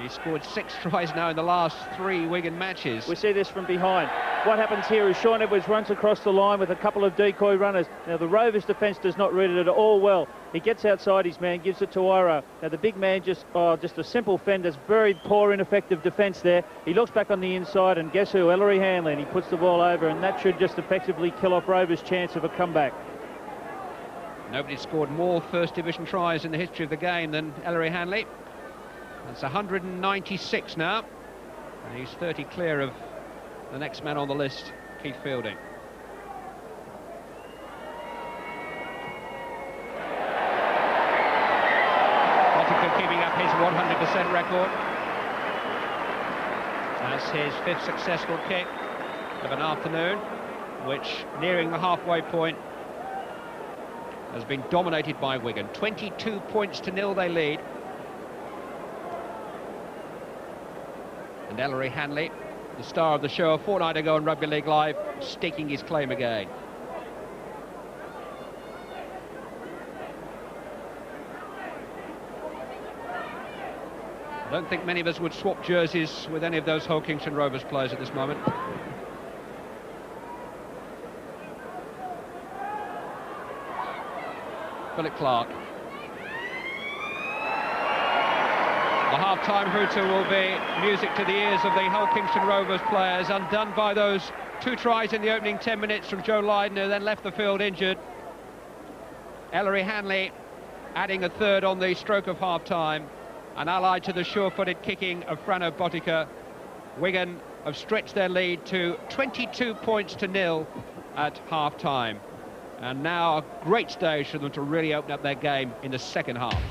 He's scored 6 tries now in the last 3 Wigan matches. We see this from behind. What happens here is Shaun Edwards runs across the line with a couple of decoy runners. Now the Rovers defence does not read it at all well. He gets outside his man, gives it to Iro. Now the big man just a simple fender's very poor, ineffective defence there. He looks back on the inside and guess who? Ellery Hanley, and he puts the ball over, and that should just effectively kill off Rovers' chance of a comeback. Nobody scored more First Division tries in the history of the game than Ellery Hanley. That's 196 now, and he's 30 clear of the next man on the list, Keith Fielding. Botica keeping up his 100% record. That's his 5th successful kick of an afternoon, which, nearing the halfway point, has been dominated by Wigan. 22 points to 0 they lead. And Ellery Hanley, the star of the show a fortnight ago on Rugby League Live, staking his claim again. I don't think many of us would swap jerseys with any of those Hull Kingston Rovers players at this moment. Philip Clark. The half-time hooter will be music to the ears of the Hull Kingston Rovers players, undone by those 2 tries in the opening 10 minutes from Joe Lydon, who then left the field injured. Ellery Hanley adding a 3rd on the stroke of half-time, and allied to the sure-footed kicking of Frano Botica, Wigan have stretched their lead to 22 points to 0 at half-time. And now a great stage for them to really open up their game in the second half.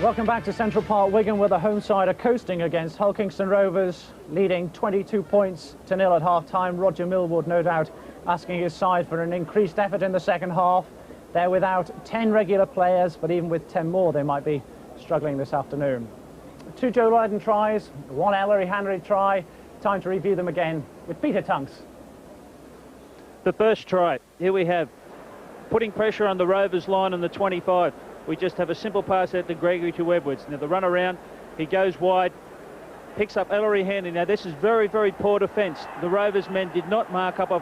Welcome back to Central Park. Wigan, where the home side are coasting against Hull Kingston Rovers, leading 22 points to 0 at half-time. Roger Milward, no doubt, asking his side for an increased effort in the second half. They're without 10 regular players, but even with 10 more, they might be struggling this afternoon. 2 Joe Lydon tries, 1 Ellery Hanley try. Time to review them again with Peter Tunks. The first try, here we have, putting pressure on the Rovers line on the 25. We just have a simple pass out to Gregory to Edwards. Now the run around, he goes wide, picks up Ellery Hanley. Now this is very, very poor defence. The Rovers men did not mark up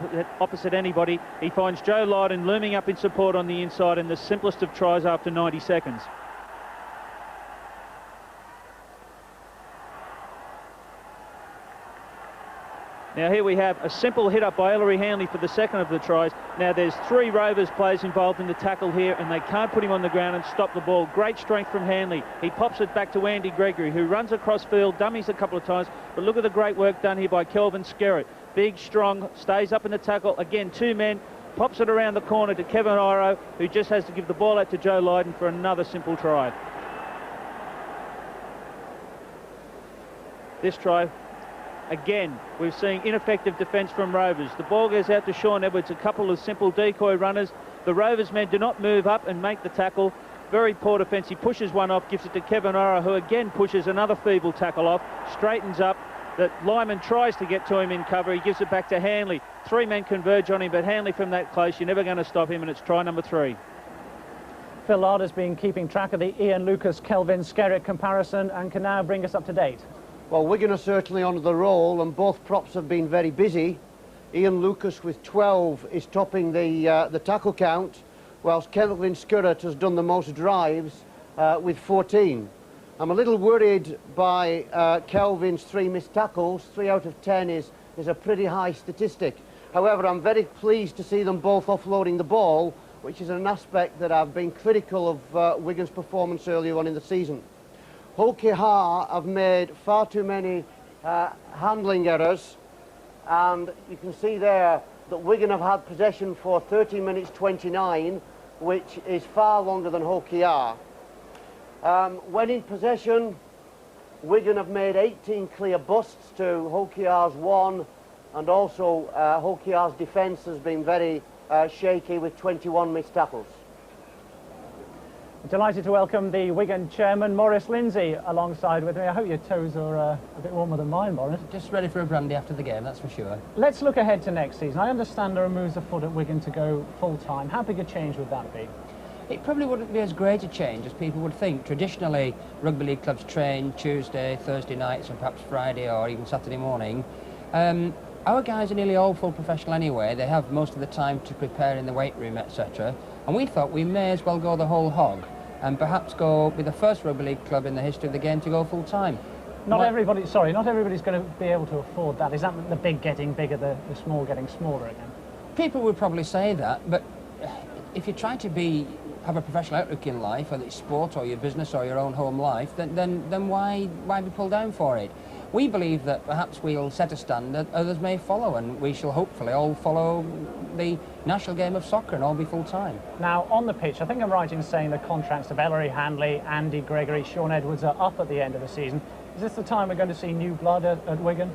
opposite anybody. He finds Joe Lydon looming up in support on the inside, in the simplest of tries after 90 seconds. Now here we have a simple hit up by Ellery Hanley for the second of the tries. Now there's 3 Rovers players involved in the tackle here, and they can't put him on the ground and stop the ball. Great strength from Hanley. He pops it back to Andy Gregory, who runs across field, dummies a couple of times, but look at the great work done here by Kelvin Skerritt. Big, strong, stays up in the tackle. Again, 2 men, pops it around the corner to Kevin Iro, who just has to give the ball out to Joe Lydon for another simple try. This try, again, we're seeing ineffective defence from Rovers. The ball goes out to Shaun Edwards, a couple of simple decoy runners. The Rovers men do not move up and make the tackle. Very poor defence. He pushes one off, gives it to Kevin Iro, who again pushes another feeble tackle off, straightens up. That Lyman tries to get to him in cover. He gives it back to Hanley. 3 men converge on him, but Hanley from that close, you're never going to stop him, and it's try number 3. Phil Lard has been keeping track of the Ian Lucas-Kelvin Skerritt comparison and can now bring us up to date. Well, Wigan are certainly on the roll, and both props have been very busy. Ian Lucas with 12 is topping the tackle count, whilst Kelvin Skerritt has done the most drives with 14. I'm a little worried by Kelvin's 3 missed tackles. 3 out of 10 is a pretty high statistic. However, I'm very pleased to see them both offloading the ball, which is an aspect that I've been critical of Wigan's performance earlier on in the season. Hull KR have made far too many handling errors, and you can see there that Wigan have had possession for 30 minutes 29, which is far longer than Hull KR. When in possession, Wigan have made 18 clear busts to Hull KR's 1, and also Hull KR's defence has been very shaky with 21 missed tackles. Delighted to welcome the Wigan chairman, Maurice Lindsay, alongside with me. I hope your toes are a bit warmer than mine, Maurice. Just ready for a brandy after the game, that's for sure. Let's look ahead to next season. I understand there are moves afoot at Wigan to go full-time. How big a change would that be? It probably wouldn't be as great a change as people would think. Traditionally, rugby league clubs train Tuesday, Thursday nights, and perhaps Friday or even Saturday morning. Our guys are nearly all full professional anyway. They have most of the time to prepare in the weight room, etc. And we thought we may as well go the whole hog and perhaps go be the first rugby league club in the history of the game to go full-time. Not everybody's going to be able to afford that. Is that the big getting bigger, the small getting smaller again? People would probably say that, but if you try to have a professional outlook in life, whether it's sport or your business or your own home life, then why be pulled down for it? We believe that perhaps we'll set a standard, others may follow, and we shall hopefully all follow the national game of soccer and all be full-time. Now, on the pitch, I think I'm right in saying the contracts of Ellery Hanley, Andy Gregory, Sean Edwards are up at the end of the season. Is this the time we're going to see new blood at Wigan?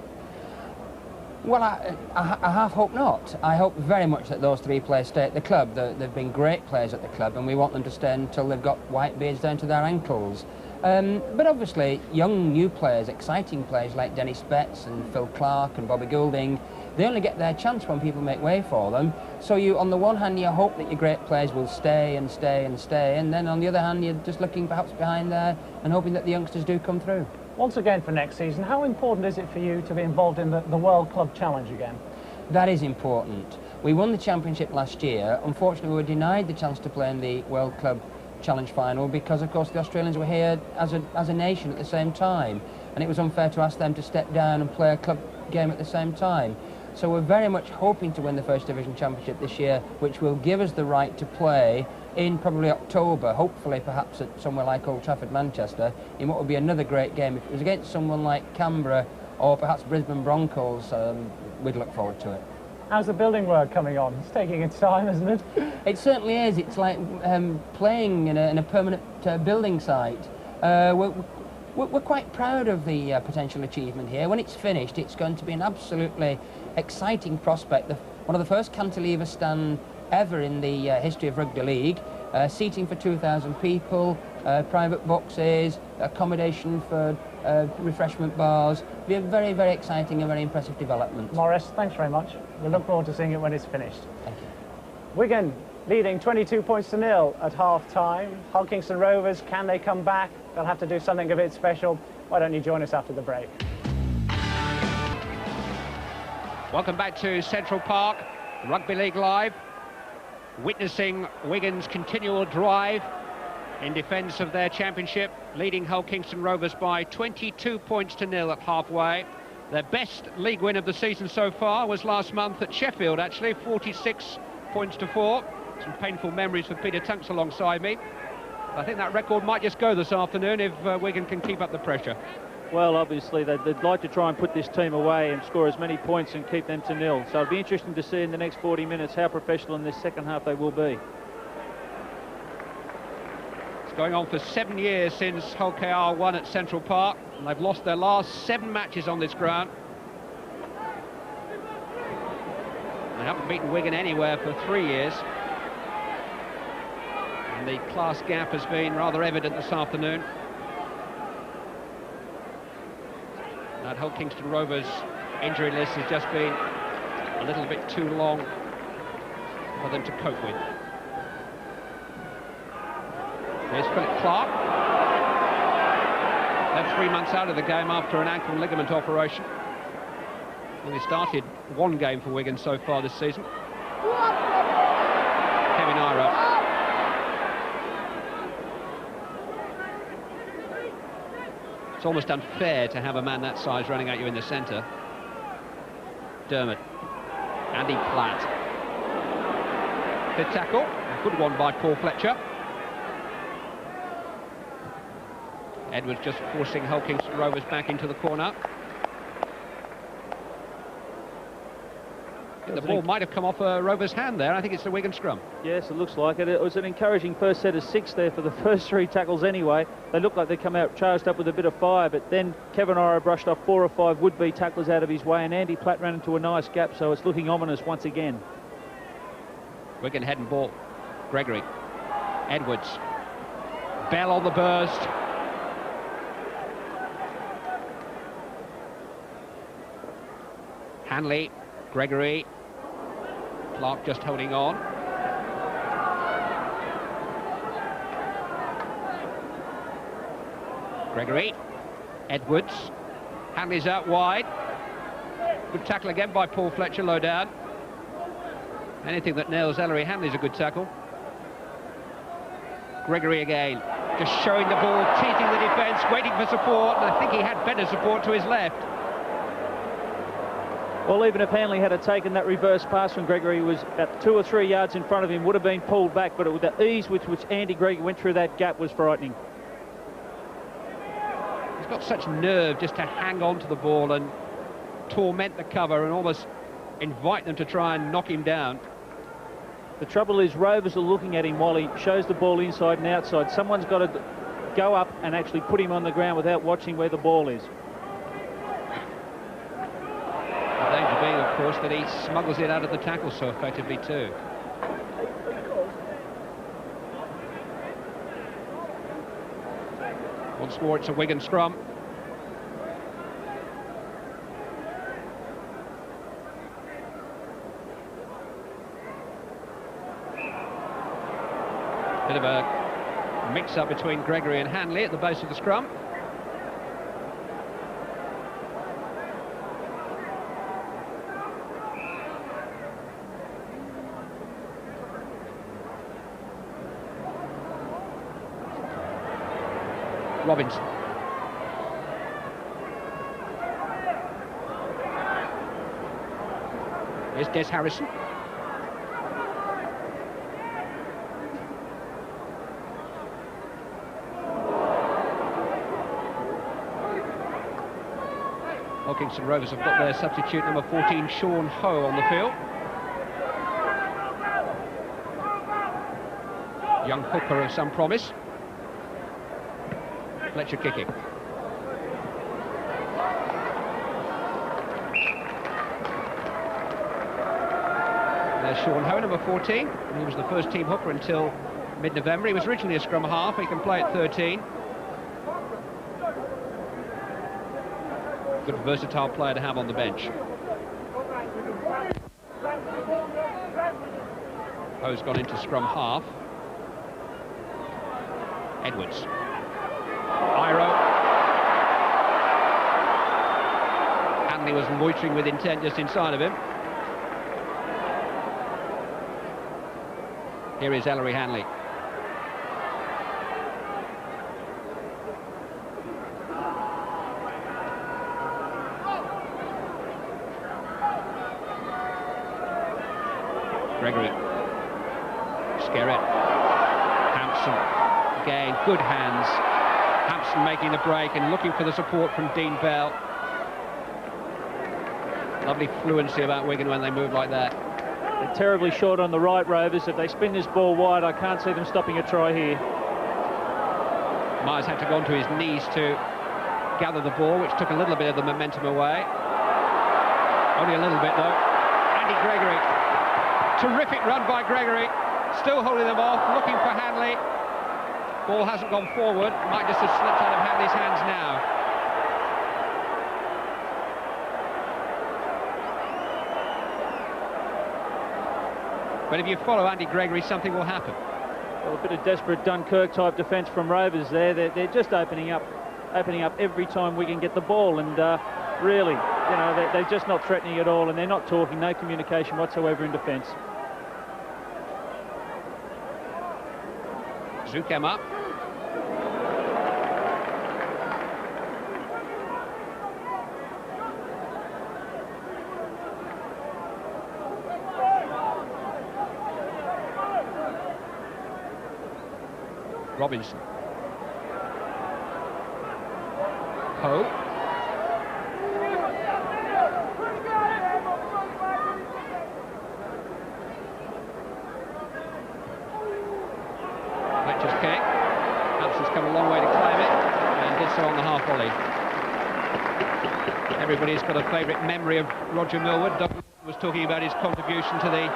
Well, I half hope not. I hope very much that those three players stay at the club. They've been great players at the club, and we want them to stay until they've got white beards down to their ankles. But obviously, young, new players, exciting players like Dennis Betts and Phil Clark and Bobby Goulding, they only get their chance when people make way for them. So on the one hand, you hope that your great players will stay and stay and stay, and then on the other hand, you're just looking perhaps behind there and hoping that the youngsters do come through. Once again for next season, how important is it for you to be involved in the World Club Challenge again? That is important. We won the championship last year. Unfortunately, we were denied the chance to play in the World Club Challenge final because, of course, the Australians were here as a nation at the same time, and it was unfair to ask them to step down and play a club game at the same time. So we're very much hoping to win the First Division Championship this year, which will give us the right to play in probably October, hopefully perhaps at somewhere like Old Trafford, Manchester, in what would be another great game. If it was against someone like Canberra or perhaps Brisbane Broncos, we'd look forward to it. How's the building work coming on? It's taking its time, isn't it? It certainly is. It's like playing in a permanent building site. We're quite proud of the potential achievement here. When it's finished, it's going to be an absolutely exciting prospect. One of the first cantilever stand ever in the history of rugby league. Seating for 2,000 people, private boxes, accommodation for refreshment bars. It'll be a very, very exciting and very impressive development. Maurice, thanks very much. We look forward to seeing it when it's finished. Thank you. Wigan leading 22 points to 0 at half-time. Hull Kingston Rovers, can they come back? They'll have to do something a bit special. Why don't you join us after the break? Welcome back to Central Park, Rugby League Live, witnessing Wigan's continual drive in defence of their championship, leading Hull Kingston Rovers by 22 points to 0 at halfway. Their best league win of the season so far was last month at Sheffield, actually, 46 points to 4. Some painful memories for Peter Tunks alongside me. I think that record might just go this afternoon if Wigan can keep up the pressure. Well, obviously, they'd like to try and put this team away and score as many points and keep them to 0. So it'll be interesting to see in the next 40 minutes how professional in this second half they will be. It's going on for 7 years since Hull KR won at Central Park, and they've lost their last 7 matches on this ground. They haven't beaten Wigan anywhere for 3 years. And the class gap has been rather evident this afternoon. That Hull Kingston Rovers injury list has just been a little bit too long for them to cope with. Here's Philip Clark. They're 3 months out of the game after an ankle ligament operation. Only started 1 game for Wigan so far this season. Kevin Ira. It's almost unfair to have a man that size running at you in the centre. Dermot. Andy Platt. Good tackle. A good one by Paul Fletcher. Edwards just forcing Hull Kingston Rovers back into the corner. I think the ball might have come off a Rovers' hand there. I think it's the Wigan scrum. Yes, it looks like it. It was an encouraging first set of 6 there for the first 3 tackles anyway. They looked like they come out charged up with a bit of fire, but then Kevin Iro brushed off 4 or 5 would-be tacklers out of his way, and Andy Platt ran into a nice gap, so it's looking ominous once again. Wigan head and ball. Gregory. Edwards. Bell on the burst. Hanley. Gregory. Clark just holding on. Gregory. Edwards. Hanley's out wide. Good tackle again by Paul Fletcher, low down. Anything that nails Ellery Hanley's a good tackle. Gregory again, just showing the ball, teasing the defence, waiting for support, and I think he had better support to his left. Well, even if Hanley had taken that reverse pass when Gregory was at 2 or 3 yards in front of him, would have been pulled back, but with the ease with which Andy Gregory went through that gap was frightening. He's got such nerve just to hang on to the ball and torment the cover and almost invite them to try and knock him down. The trouble is Rovers are looking at him while he shows the ball inside and outside. Someone's got to go up and actually put him on the ground without watching where the ball is. The danger being, of course, that he smuggles it out of the tackle so effectively too. Once more, it's a Wigan scrum. Bit of a mix-up between Gregory and Hanley at the base of the scrum. Robinson. Here's Des Harrison. Kingston Rovers have got their substitute number 14, Sean Ho, on the field. Young hooker of some promise. Fletcher kicking. There's Sean Ho, number 14. He was the first team hooker until mid-November. He was originally a scrum half. He can play at 13. Good versatile player to have on the bench. Ho's gone into scrum half. Edwards. Iro. Hanley was loitering with intent just inside of him. Here is Ellery Hanley. Gregory. Skerrett. Hampson. Again, good hands. Hampson making the break and looking for the support from Dean Bell. Lovely fluency about Wigan when they move like that. They're terribly short on the right, Rovers. If they spin this ball wide, I can't see them stopping a try here. Myers had to go onto his knees to gather the ball, which took a little bit of the momentum away. Only a little bit, though. Andy Gregory. Terrific run by Gregory. Still holding them off, looking for Hanley. Ball hasn't gone forward. Might just have slipped out of Hanley's hands now. But if you follow Andy Gregory, something will happen. Well, a bit of desperate Dunkirk-type defence from Rovers there. They're just opening up every time we can get the ball, and really, you know, they're just not threatening at all, and they're not talking, no communication whatsoever in defence. Zukem up. Robinson. Everybody's got a favourite memory of Roger Milward. Doug was talking about his contribution to the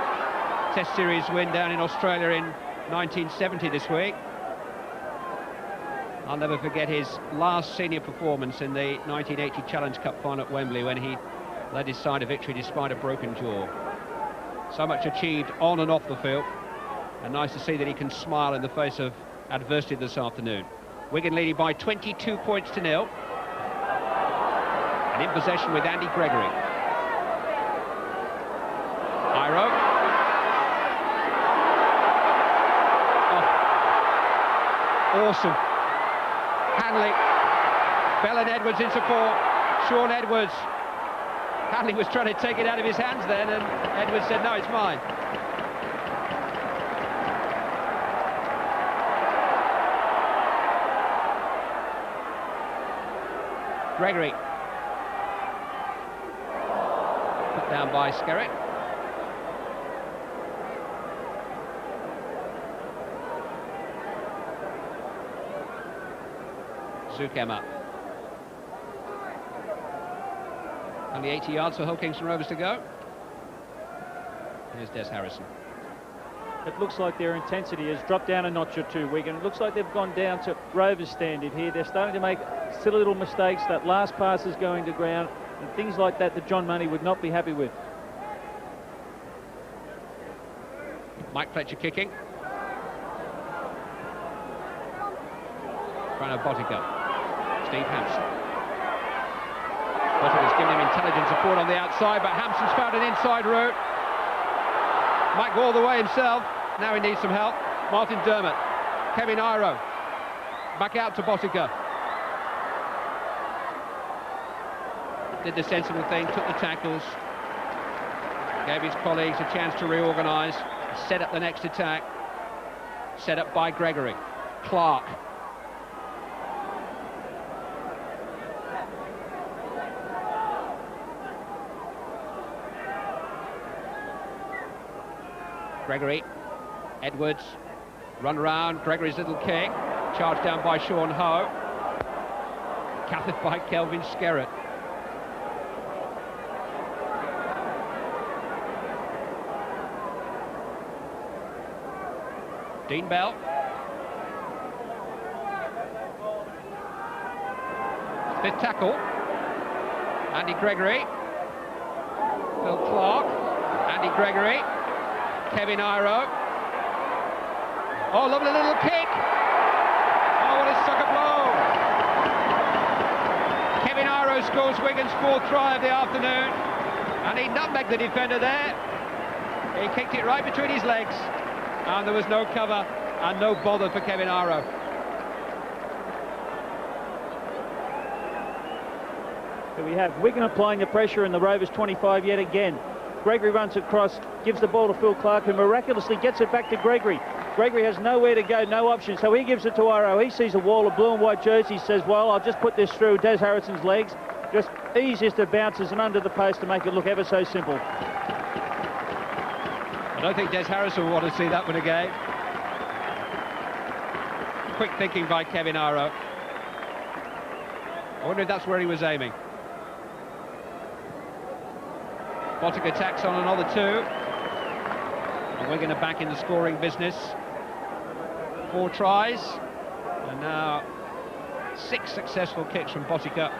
Test Series win down in Australia in 1970 this week. I'll never forget his last senior performance in the 1980 Challenge Cup final at Wembley, when he led his side to victory despite a broken jaw. So much achieved on and off the field, and nice to see that he can smile in the face of adversity this afternoon. Wigan leading by 22 points to 0. And in possession with Andy Gregory. Iro. Oh. Awesome. Hanley. Bell and Edwards in support. Sean Edwards. Hanley was trying to take it out of his hands then, and Edwards said, no, it's mine. Gregory. Put down by Skerritt. Zukem up. Only 80 yards for Hull Kingston Rovers to go. Here's Des Harrison. It looks like their intensity has dropped down a notch or two, Wigan. It looks like they've gone down to Rovers standard here. They're starting to make silly little mistakes. That last pass is going to ground, and things like that that John Money would not be happy with. Mike Fletcher kicking. Front of Botica. Steve Hampson. Botica's given him intelligent support on the outside, but Hampson's found an inside route. Might go all the way himself. Now he needs some help. Martin Dermott. Kevin Iro. Back out to Botica. Did the sensible thing, took the tackles. Gave his colleagues a chance to reorganise. Set up the next attack. Set up by Gregory. Clark. Gregory, Edwards, run around, Gregory's little kick, charged down by Sean Ho, gathered by Kelvin Skerritt. Dean Bell. Fifth tackle, Andy Gregory, Phil Clark, Andy Gregory, Kevin Iro. Oh, lovely little kick. Oh, what a sucker blow. Kevin Iro scores Wigan's 4th try of the afternoon. And he nutmegged the defender there. He kicked it right between his legs. And there was no cover and no bother for Kevin Iro. Here we have Wigan applying the pressure in the Rovers 25 yet again. Gregory runs across, gives the ball to Phil Clark, who miraculously gets it back to Gregory. Gregory has nowhere to go, no option, so he gives it to Iro. He sees a wall of blue and white jerseys, says, well, I'll just put this through Des Harrison's legs. Just easiest of bounces and under the post to make it look ever so simple. I don't think Des Harrison will want to see that one again. Quick thinking by Kevin Iro. I wonder if that's where he was aiming. Botica tacks on another 2. And Wigan are back in the scoring business. 4 tries. And now 6 successful kicks from Botica.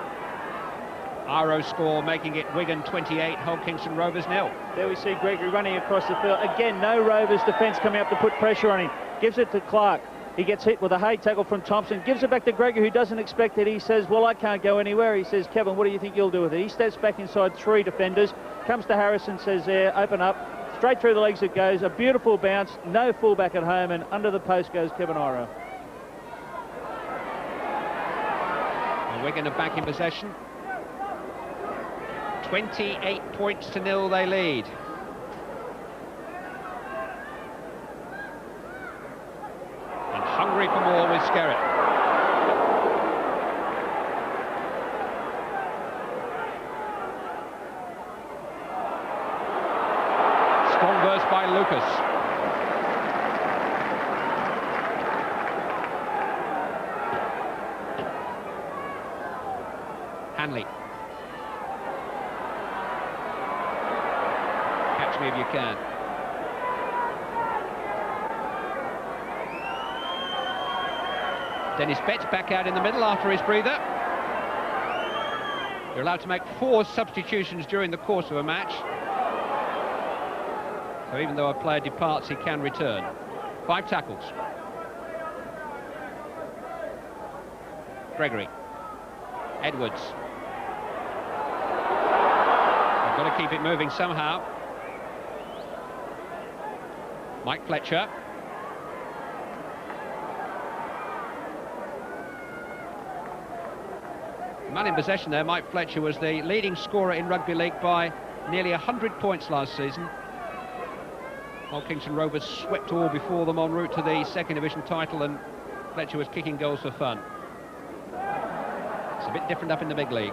Iro score, making it Wigan 28, Hull Kingston Rovers 0. There we see Gregory running across the field. Again, no Rovers defence coming up to put pressure on him. Gives it to Clark. He gets hit with a hay tackle from Thompson. Gives it back to Gregory, who doesn't expect it. He says, well, I can't go anywhere. He says, Kevin, what do you think you'll do with it? He steps back inside 3 defenders. Comes to Harrison, says, there, open up. Straight through the legs it goes. A beautiful bounce. No fullback at home, and under the post goes Kevin Iro. And Wigan are back in possession. 28 points to 0 they lead. And hungry for more with Skerritt. Strong burst by Lucas. Hanley. Catch me if you can. Dennis Betts back out in the middle after his breather. You're allowed to make 4 substitutions during the course of a match. So even though a player departs, he can return. 5 tackles. Gregory. Edwards. They've got to keep it moving somehow. Mike Fletcher. The man in possession there, Mike Fletcher, was the leading scorer in rugby league by nearly 100 points last season. Old Kingston Rovers swept all before them en route to the second division title, and Fletcher was kicking goals for fun. It's a bit different up in the big league.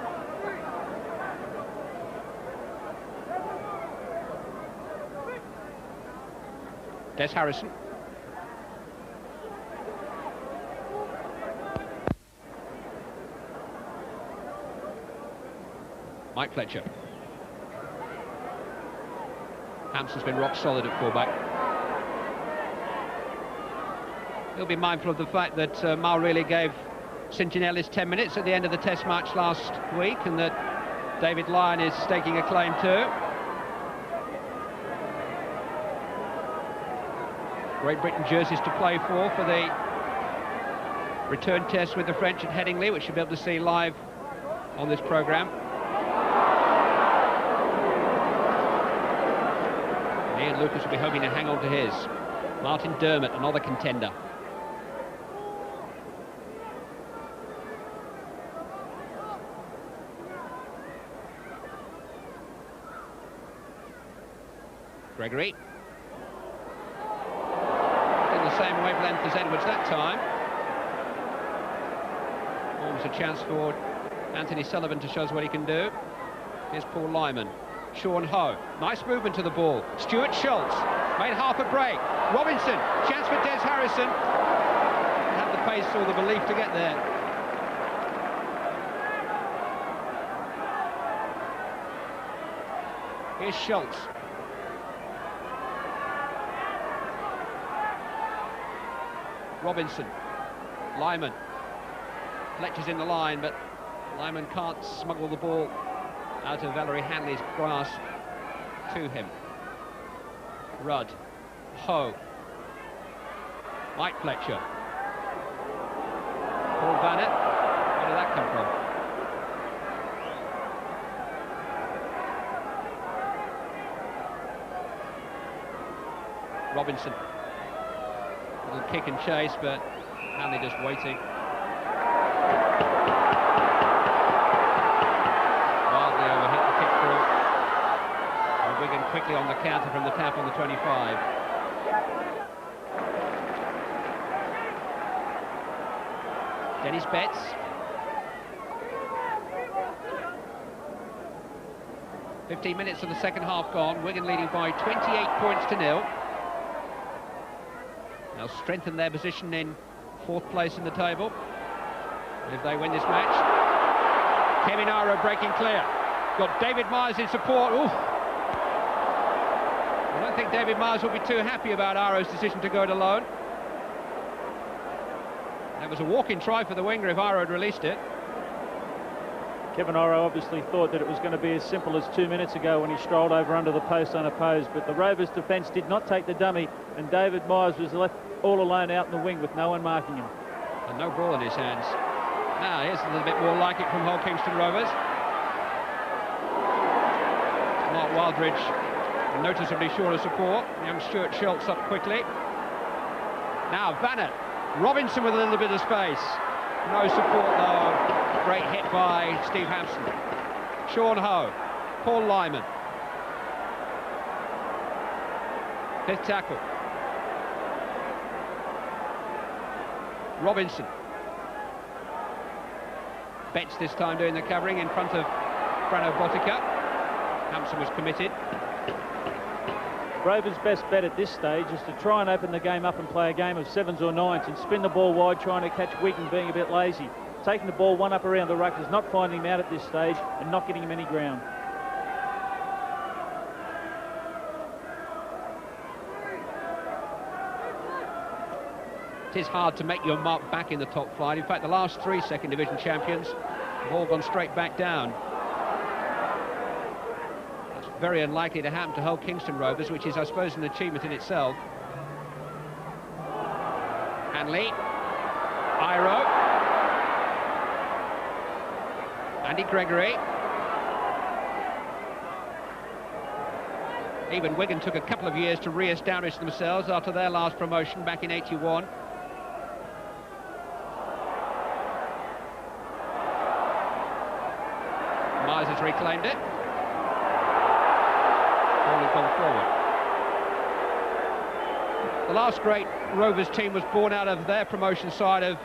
Des Harrison. Mike Fletcher. Hampson's been rock solid at fullback. He'll be mindful of the fact that Mal really gave St Ginelis 10 minutes at the end of the Test match last week, and that David Lyon is staking a claim too. Great Britain jerseys to play for the return test with the French at Headingley, which you'll be able to see live on this programme. Ian Lucas will be hoping to hang on to his. Martin Dermott, another contender. Gregory. In the same wavelength as Edwards that time. Almost a chance for Anthony Sullivan to show us what he can do. Here's Paul Lyman. Sean Ho, nice movement to the ball. Stuart Schultz made half a break. Robinson, chance for Des Harrison. Had the pace or the belief to get there. Here's Schultz. Robinson, Lyman. Fletcher's in the line, but Lyman can't smuggle the ball out of Valerie Hanley's grasp to him. Rudd, Ho, Mike Fletcher, Paul Bannett. Where did that come from? Robinson. Little kick and chase, but Hanley just waiting. Wigan quickly on the counter from the tap on the 25. Dennis Betts. "15 minutes of the second half gone. Wigan leading by 28 points to 0. They'll strengthen their position in 4th place in the table if they win this match. Kevin Iro breaking clear. Got David Myers in support. Ooh. I don't think David Myers will be too happy about Aro's decision to go it alone. That was a walk-in try for the winger if Iro had released it. Kevin Iro obviously thought that it was going to be as simple as 2 minutes ago when he strolled over under the post unopposed, but the Rovers' defence did not take the dummy, and David Myers was left all alone out in the wing with no one marking him. And no ball in his hands. Now here's a little bit more like it from Hull Kingston Rovers. Mark Wildridge noticeably short of support. Young Stuart Schultz up quickly. Now Bannett. Robinson with a little bit of space. No support though. Great hit by Steve Hampson. Sean Ho. Paul Lyman. 5th tackle. Robinson. Betts this time doing the covering in front of Frano Botica. Hampson was committed. Rovers' best bet at this stage is to try and open the game up and play a game of 7s or 9s and spin the ball wide, trying to catch Wigan being a bit lazy. Taking the ball one up around the ruck is not finding him out at this stage and not getting him any ground. It is hard to make your mark back in the top flight. In fact, the last 3 second division champions have all gone straight back down. That's very unlikely to happen to Hull Kingston Rovers, which is, I suppose, an achievement in itself. Hanley, Iro, Andy Gregory. Even Wigan took a couple of years to re-establish themselves after their last promotion back in '81. Myers has reclaimed it. Ball has gone forward. The last great Rovers team was born out of their promotion side of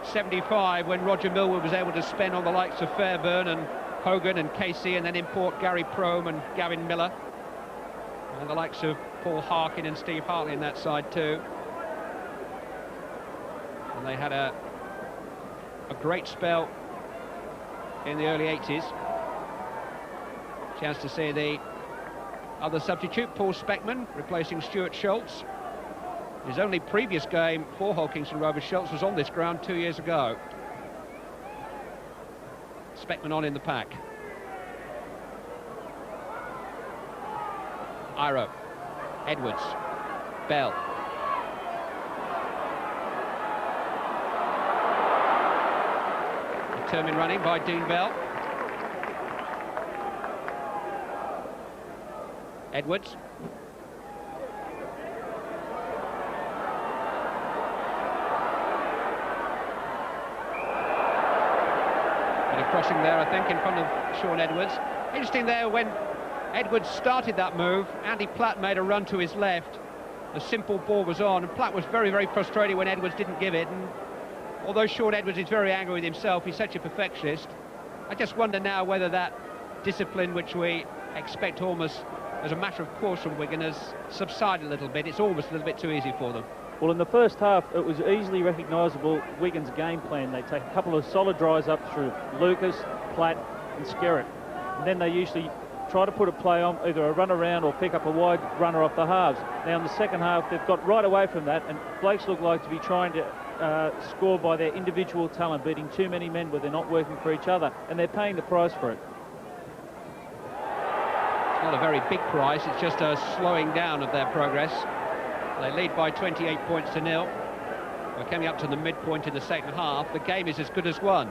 '75, when Roger Milward was able to spend on the likes of Fairburn and Hogan and Casey, and then import Gary Prome and Gavin Miller, and the likes of Paul Harkin and Steve Hartley in that side too. And they had a great spell in the early '80s. Chance to see the other substitute, Paul Speckman, replacing Stuart Schultz. His only previous game for Hull Kingston Rovers, Schultz, was on this ground 2 years ago. Speckman on in the pack. Iro, Edwards, Bell. Determined running by Dean Bell. Edwards. Bit of crossing there, I think, in front of Sean Edwards. Interesting there, when Edwards started that move, Andy Platt made a run to his left. The simple ball was on, and Platt was very, very frustrated when Edwards didn't give it. And although Sean Edwards is very angry with himself, he's such a perfectionist. I just wonder now whether that discipline, which we expect almost as a matter of course from Wigan, has subsided a little bit. It's almost a little bit too easy for them. Well, in the first half, it was easily recognisable Wigan's game plan. They take a couple of solid drives up through Lucas, Platt and Skerritt. And then they usually try to put a play on, either a run around or pick up a wide runner off the halves. Now, in the second half, they've got right away from that, and Blakes look like to be trying to score by their individual talent, beating too many men where they're not working for each other, and they're paying the price for it. Not a very big price, it's just a slowing down of their progress. They lead by 28 points to 0. We're coming up to the midpoint in the second half. The game is as good as won.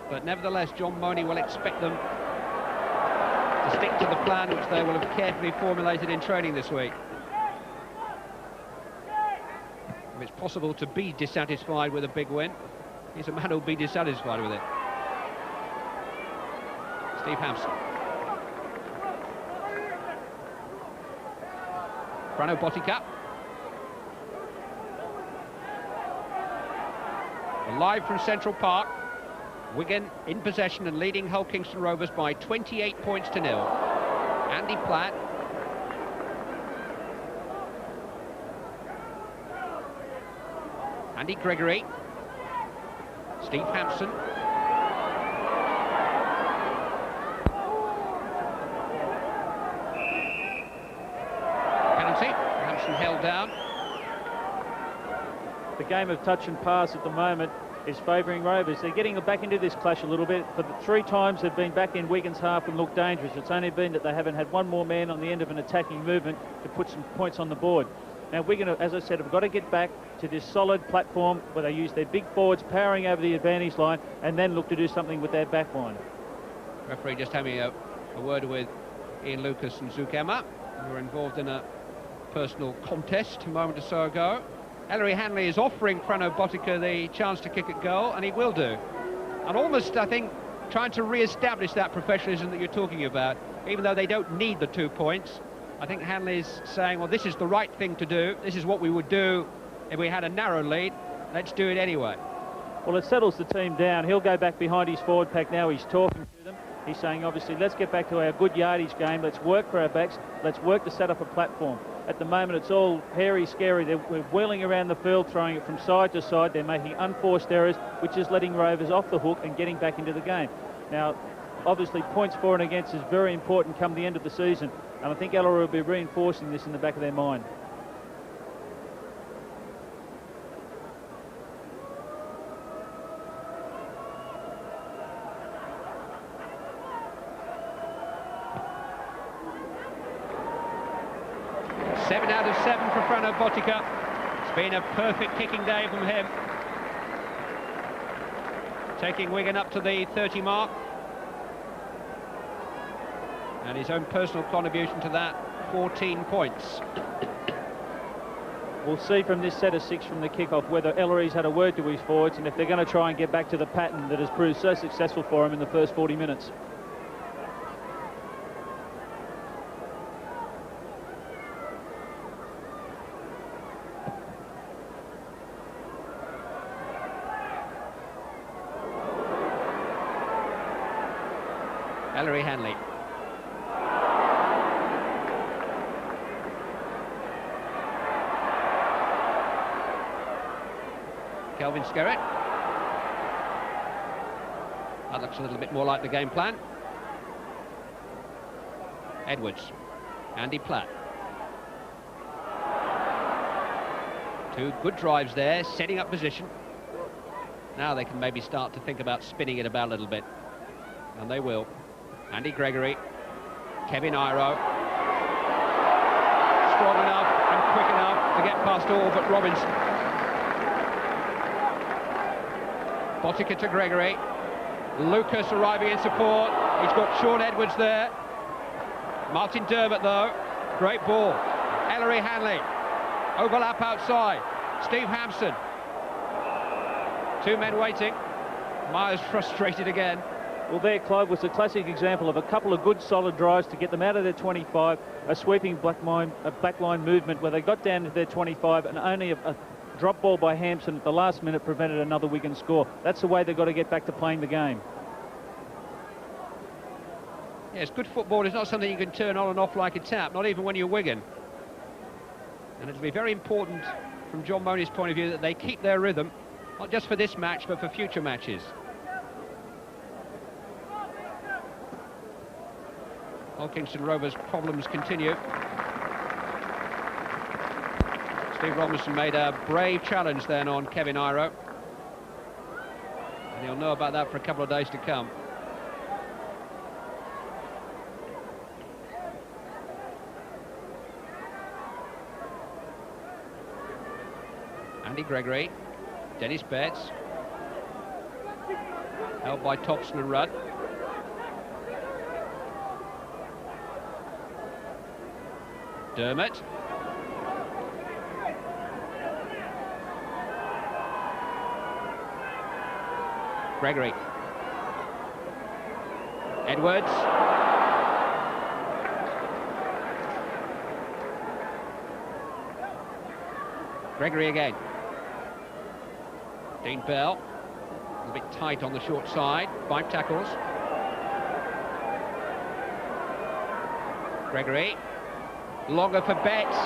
But nevertheless, John Money will expect them to stick to the plan which they will have carefully formulated in training this week. If it's possible to be dissatisfied with a big win, he's a man who'll be dissatisfied with it. Steve Hampson. Frano Botica. Live from Central Park. Wigan in possession and leading Hull Kingston Rovers by 28 points to 0. Andy Platt. Andy Gregory. Steve Hampson. Hampson held down. The game of touch and pass at the moment is favouring Rovers. They're getting back into this clash a little bit, but the 3 times they've been back in Wigan's half and looked dangerous. It's only been that they haven't had one more man on the end of an attacking movement to put some points on the board. Now Wigan, as I said, have got to get back to this solid platform where they use their big forwards powering over the advantage line and then look to do something with their back line. Referee just having a word with Ian Lucas and Zouk Emma, who were involved in a personal contest a moment or so ago. Ellery Hanley is offering Frano Botica the chance to kick at goal, and he will do. And almost, I think, trying to re-establish that professionalism that you're talking about, even though they don't need the 2 points. I think Hanley's saying, well, this is the right thing to do. This is what we would do if we had a narrow lead. Let's do it anyway. Well, it settles the team down. He'll go back behind his forward pack now. He's talking to them. He's saying, obviously, let's get back to our good yardage game. Let's work for our backs. Let's work to set up a platform. At the moment, it's all hairy, scary. We're wheeling around the field, throwing it from side to side. They're making unforced errors, which is letting Rovers off the hook and getting back into the game. Now, obviously, points for and against is very important come the end of the season, and I think Ellery will be reinforcing this in the back of their mind. 7 out of 7 for Frano Botica. It's been a perfect kicking day from him. Taking Wigan up to the 30 mark. And his own personal contribution to that, 14 points. We'll see from this set of 6 from the kick-off whether Ellery's had a word to his forwards and if they're going to try and get back to the pattern that has proved so successful for him in the first 40 minutes. Ellery Hanley. Kelvin Skerritt. That looks a little bit more like the game plan. Edwards. Andy Platt. 2 good drives there, setting up position. Now they can maybe start to think about spinning it about a little bit. And they will. Andy Gregory. Kevin Iro. Strong enough and quick enough to get past all but Robinson. Botica to Gregory. Lucas arriving in support. He's got Sean Edwards there. Martin Dermott, though. Great ball. Ellery Hanley. Overlap outside. Steve Hampson. 2 men waiting. Myers frustrated again. Well, there, Clive, was a classic example of a couple of good, solid drives to get them out of their 25, a sweeping backline movement where they got down to their 25 and only a drop ball by Hampson at the last minute prevented another Wigan score. That's the way they've got to get back to playing the game. Yes, good football is not something you can turn on and off like a tap, not even when you're Wigan. And it'll be very important from John Money's point of view that they keep their rhythm, not just for this match, but for future matches. Old Kingston Rovers' problems continue. Steve Robinson made a brave challenge then on Kevin Iro. And he'll know about that for a couple of days to come. Andy Gregory, Dennis Betts, held by Thompson and Rudd. Dermott. Gregory. Edwards. Gregory again. Dean Bell. A bit tight on the short side. 5 tackles. Gregory. Longer for Betts.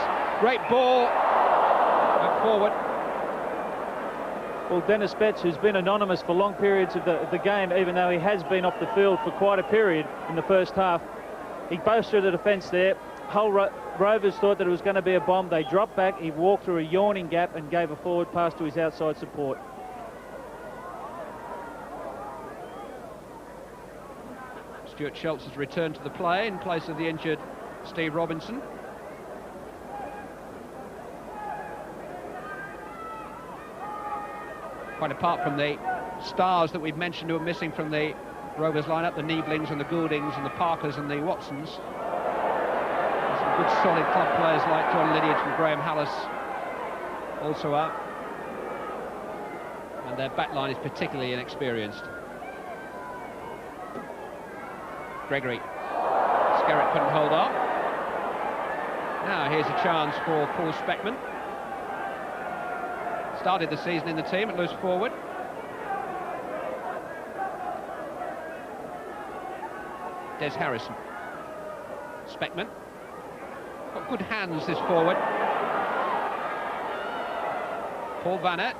Great ball. Back forward. Well, Dennis Betts, who's been anonymous for long periods of the game, even though he has been off the field for quite a period in the first half, he burst through the defence there. Hull Rovers thought that it was going to be a bomb. They dropped back. He walked through a yawning gap and gave a forward pass to his outside support. Stuart Schultz has returned to the play in place of the injured Steve Robinson. Quite apart from the stars that we've mentioned who are missing from the Rovers lineup, the Nieblings and the Gouldings and the Parkers and the Watsons. There's some good solid club players like John Lineage and Graham Hallis also out. And their back line is particularly inexperienced. Gregory. Skerritt couldn't hold up. Now here's a chance for Paul Speckman. Started the season in the team at loose forward. Des Harrison. Speckman. Got good hands, this forward. Paul Vanett.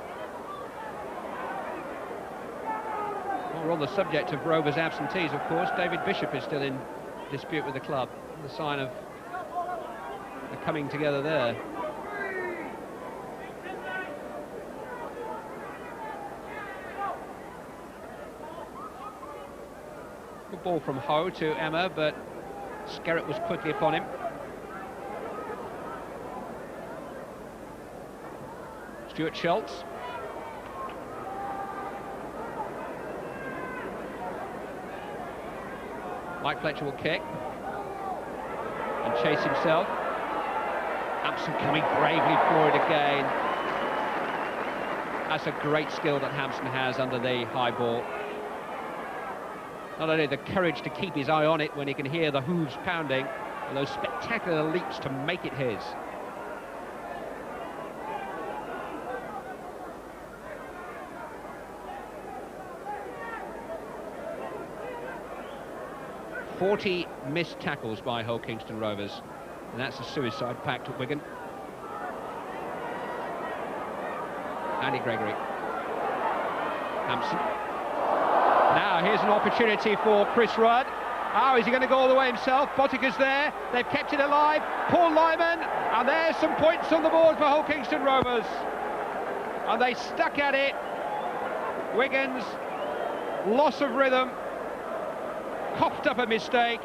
Well, we're on the subject of Rovers absentees, of course. David Bishop is still in dispute with the club. The sign of the coming together there. Good ball from Ho to Emma, but Skerritt was quickly upon him. Stuart Schultz. Mike Fletcher will kick and chase himself. Hampson coming bravely for it again. That's a great skill that Hampson has under the high ball. Not only the courage to keep his eye on it when he can hear the hooves pounding, and those spectacular leaps to make it his. "40 missed tackles by Hull Kingston Rovers, and that's a suicide pact at Wigan. Andy Gregory. Hampson. Now here's an opportunity for Chris Rudd. Oh, is he going to go all the way himself? Botica's there. They've kept it alive. Paul Lyman. And there's some points on the board for Hull Kingston Rovers. And they stuck at it. Wigan's loss of rhythm coughed up a mistake,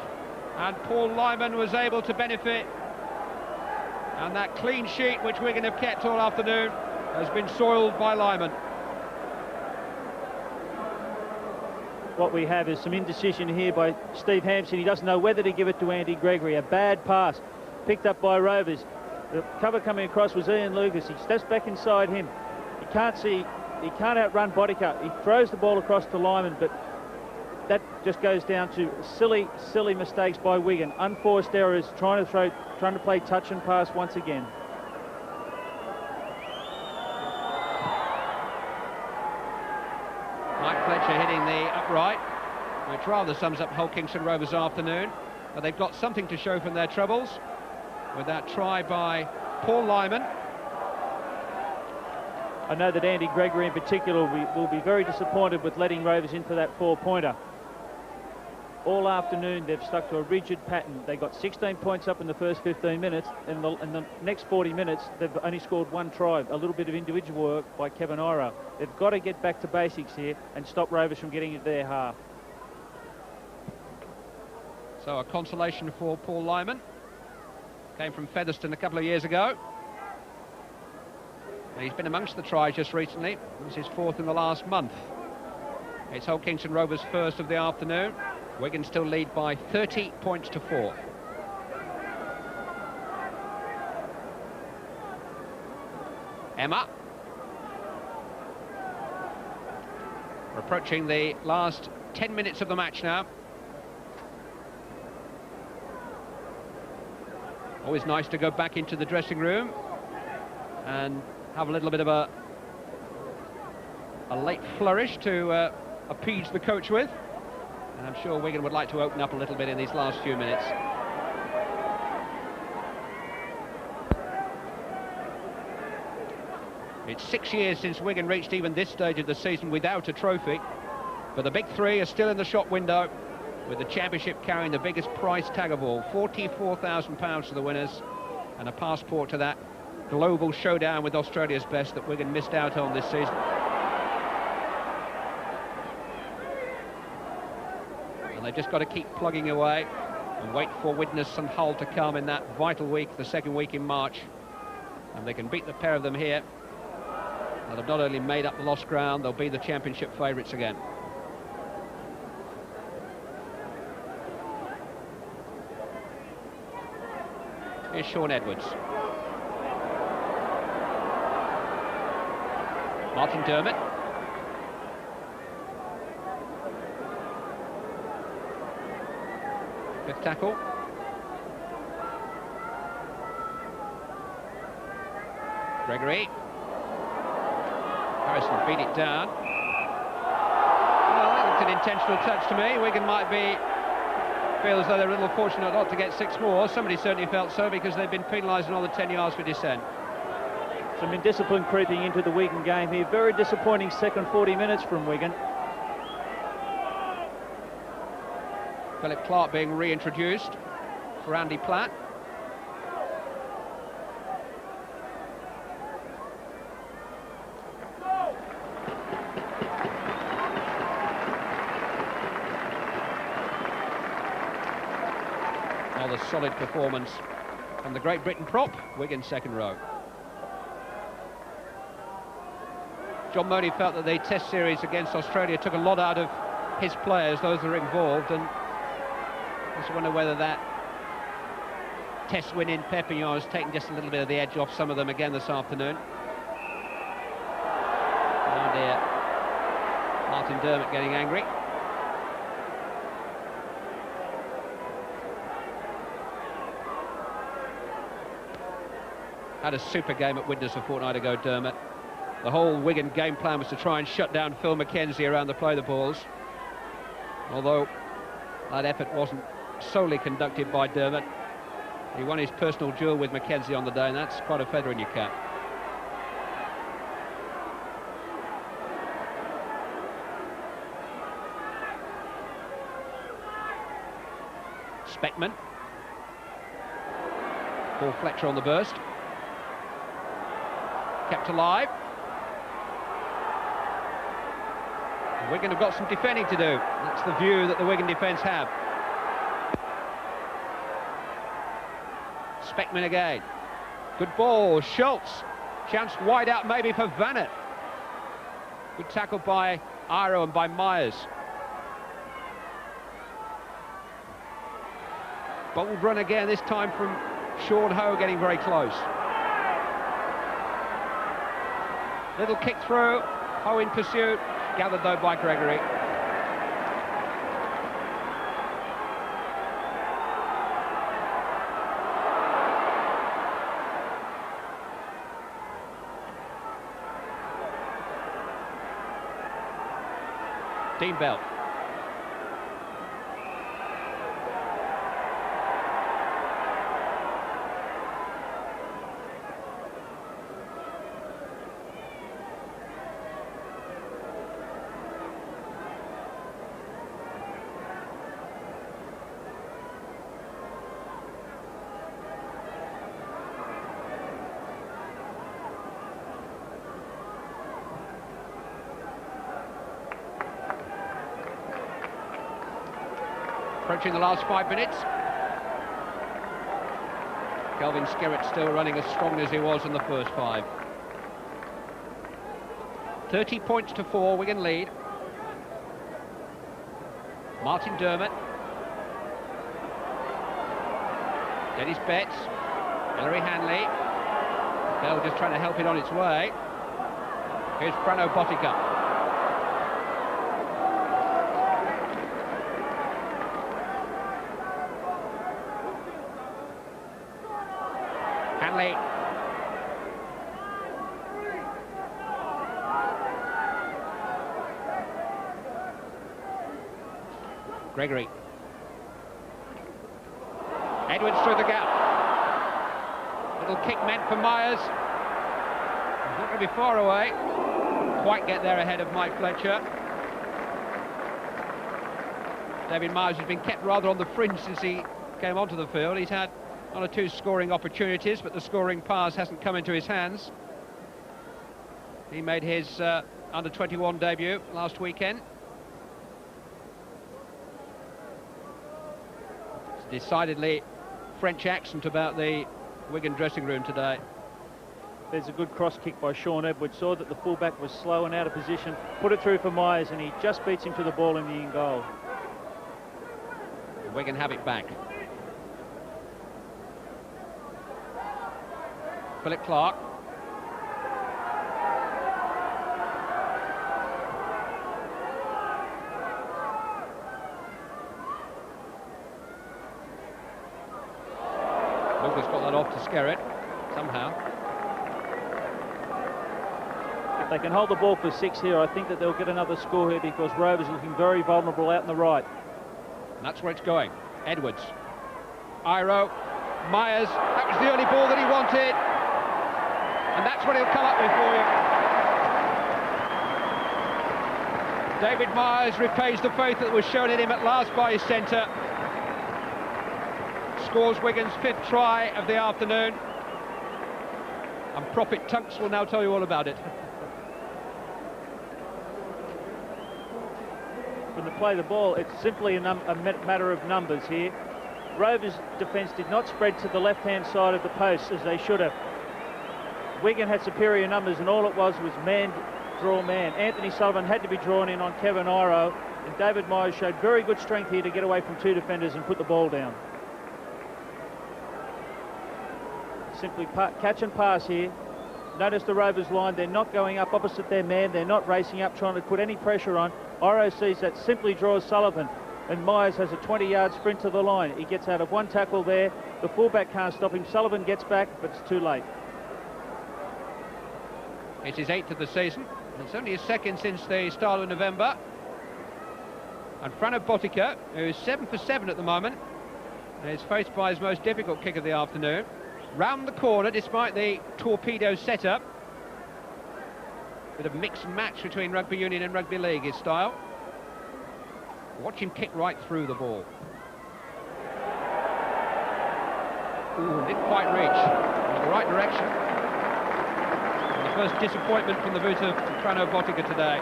and Paul Lyman was able to benefit. And that clean sheet which Wigan have kept all afternoon has been soiled by Lyman. What we have is some indecision here by Steve Hampson. He doesn't know whether to give it to Andy Gregory. A bad pass picked up by Rovers. The cover coming across was Ian Lucas. He steps back inside him. He can't outrun Botica. He throws the ball across to Lyman, but that just goes down to silly mistakes by Wigan. Unforced errors, trying to play touch and pass once again. Mike Fletcher hitting the upright, which rather sums up Hull Kingston Rovers' afternoon. But they've got something to show from their troubles with that try by Paul Lyman. I know that Andy Gregory in particular will be very disappointed with letting Rovers into that four-pointer. All afternoon they've stuck to a rigid pattern. They got 16 points up in the first 15 minutes. In the next 40 minutes they've only scored one try. A little bit of individual work by Kevin Iro. They've got to get back to basics here and stop Rovers from getting into their half. So a consolation for Paul Lyman. Came from Featherstone a couple of years ago. He's been amongst the tries just recently. This is fourth in the last month. It's Hull Kingston Rovers' first of the afternoon. Wigan still lead by 30 points to 4. Emma. We're approaching the last 10 minutes of the match now. Always nice to go back into the dressing room and have a little bit of a late flourish to appease the coach with. And I'm sure Wigan would like to open up a little bit in these last few minutes. It's 6 years since Wigan reached even this stage of the season without a trophy. But the big three are still in the shop window, with the championship carrying the biggest price tag of all, £44,000 for the winners, and a passport to that global showdown with Australia's best that Wigan missed out on this season. And they've just got to keep plugging away and wait for Widnes and Hull to come in that vital week, the second week in March. And they can beat the pair of them here. They'll have not only made up the lost ground, they'll be the championship favourites again. Here's Sean Edwards. Martin Dermott. Fifth tackle. Gregory. Harrison beat it down. Well, it looked an intentional touch to me. Wigan might feel as though they're a little fortunate not to get 6 more. Somebody certainly felt so because they've been penalised another 10 yards for dissent. Some indiscipline creeping into the Wigan game here. Very disappointing second 40 minutes from Wigan. Philip Clark being reintroduced for Andy Platt. Another solid performance from the Great Britain prop, Wigan second row. John Mooney felt that the Test series against Australia took a lot out of his players, those that are involved, and I just wonder whether that Test win in Perpignan has taken just a little bit of the edge off some of them again this afternoon. Oh dear, Martin Dermott getting angry. Had a super game at Widnes a fortnight ago, Dermott. The whole Wigan game plan was to try and shut down Phil McKenzie around the play the balls. Although that effort wasn't solely conducted by Dermott. He won his personal duel with McKenzie on the day, and that's quite a feather in your cap. Speckman. Paul Fletcher on the burst. Kept alive. Wigan have got some defending to do. That's the view that the Wigan defence have. Speckman again. Good ball, Schultz. Chance wide out maybe for Vannet. Good tackle by Iro and by Myers. Bold run again, this time from Sean Ho, getting very close. Little kick through, Ho in pursuit, gathered though by Gregory. Dean Bell. Approaching the last 5 minutes. Kelvin Skerritt still running as strong as he was in the first 5. 30 points to 4, Wigan lead. Martin Dermott. Dennis Betts. Hilary Hanley. Bell just trying to help it on its way. Here's Frano Botica. Hanley. Gregory. Edwards through the gap. Little kick meant for Myers. He's not going to be far away. Quite get there ahead of Mike Fletcher. David Myers has been kept rather on the fringe since he came onto the field. He's had 1 or 2 scoring opportunities, but the scoring pass hasn't come into his hands. He made his under-21 debut last weekend. It's decidedly French accent about the Wigan dressing room today. There's a good cross kick by Sean Edwards. Saw that the fullback was slow and out of position. Put it through for Myers, and he just beats him to the ball in the in goal. Wigan have it back. Philip Clark. Lucas got that off to Skerritt somehow. If they can hold the ball for 6 here, I think that they'll get another score here, because Rovers looking very vulnerable out in the right. And that's where it's going. Edwards. Iro. Myers. That was the only ball that he wanted. And that's what he'll come up with for you. David Myers repays the faith that was shown in him at last by his centre. Scores Wigan's 5th try of the afternoon. And Prophet Tunks will now tell you all about it. From the play the ball, it's simply a matter of numbers here. Rovers' defence did not spread to the left-hand side of the post as they should have. Wigan had superior numbers, and all it was manned draw man. Anthony Sullivan had to be drawn in on Kevin Iro, and David Myers showed very good strength here to get away from 2 defenders and put the ball down. Simply catch and pass here. Notice the Rovers line, they're not going up opposite their man, they're not racing up trying to put any pressure on. Iro sees that, simply draws Sullivan, and Myers has a 20-yard sprint to the line. He gets out of one tackle there, the fullback can't stop him, Sullivan gets back, but it's too late. It's his 8th of the season, and it's only his 2nd since the start of November. And Frano Botica, who's 7 for 7 at the moment, is faced by his most difficult kick of the afternoon. Round the corner, despite the torpedo setup. Bit of mix and match between rugby union and rugby league, his style. Watch him kick right through the ball. Ooh, didn't quite reach. It was the right direction. And the first disappointment from the boot of Frano Botica today.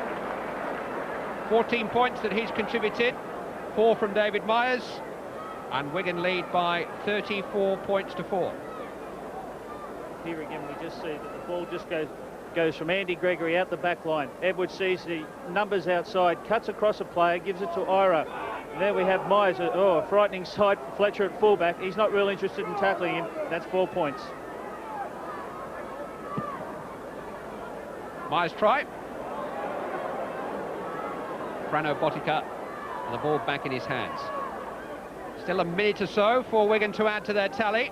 14 points that he's contributed, 4 from David Myers, and Wigan lead by 34 points to 4. Here again we just see that the ball just goes from Andy Gregory out the back line. Edwards sees the numbers outside, cuts across a player, gives it to Iro. And there we have Myers, a frightening sight for Fletcher at fullback. He's not real interested in tackling him. That's 4 points. Myers try. Frano Botica, and the ball back in his hands. Still a minute or so for Wigan to add to their tally.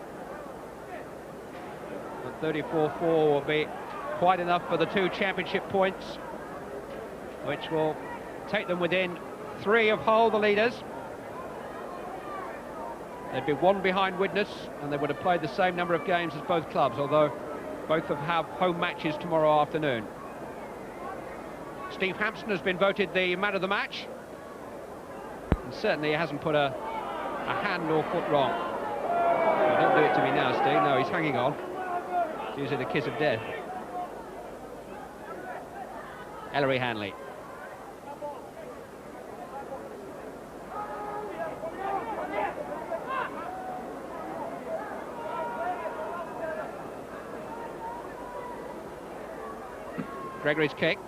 34-4 will be quite enough for the 2 championship points, which will take them within 3 of Hull, the leaders. They'd be 1 behind Widnes, and they would have played the same number of games as both clubs, although both have home matches tomorrow afternoon. Steve Hampson has been voted the man of the match, and certainly he hasn't put a hand or foot wrong. Oh, don't do it to me now, Steve. No, he's hanging on. Using the kiss of death. Ellery Hanley. Gregory's kick.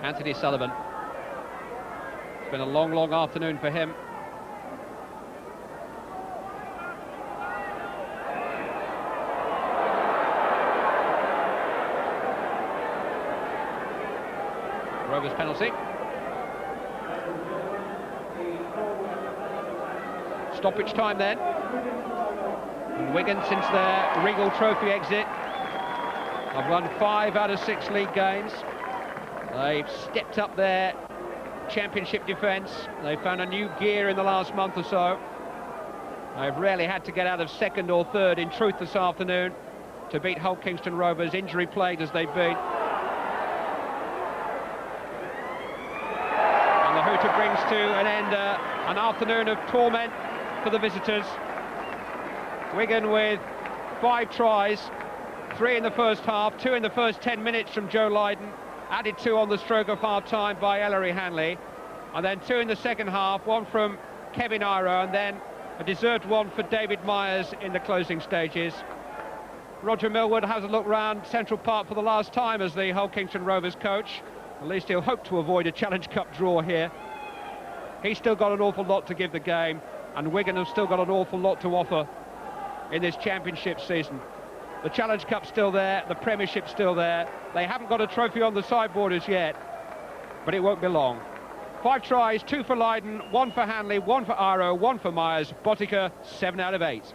Anthony Sullivan. It's been a long, long afternoon for him. Rovers penalty. Stoppage time then. And Wigan, since their Regal Trophy exit, have won 5 out of 6 league games. They've stepped up their championship defence. They've found a new gear in the last month or so. They've rarely had to get out of 2nd or 3rd in truth this afternoon to beat Hull Kingston Rovers, injury plagued as they've been. Hooter brings to an end an afternoon of torment for the visitors. Wigan with 5 tries, 3 in the first half, 2 in the first 10 minutes from Joe Lydon, added 2 on the stroke of half-time by Ellery Hanley, and then 2 in the second half, 1 from Kevin Iro, and then a deserved 1 for David Myers in the closing stages. Roger Milward has a look round Central Park for the last time as the Hull Kingston Rovers coach. At least he'll hope to avoid a Challenge Cup draw here. He's still got an awful lot to give the game, and Wigan have still got an awful lot to offer in this championship season. The Challenge Cup's still there, the Premiership's still there. They haven't got a trophy on the sideboard as yet, but it won't be long. 5 tries, 2 for Lydon, 1 for Hanley, 1 for Iro, 1 for Myers. Botica, 7 out of 8.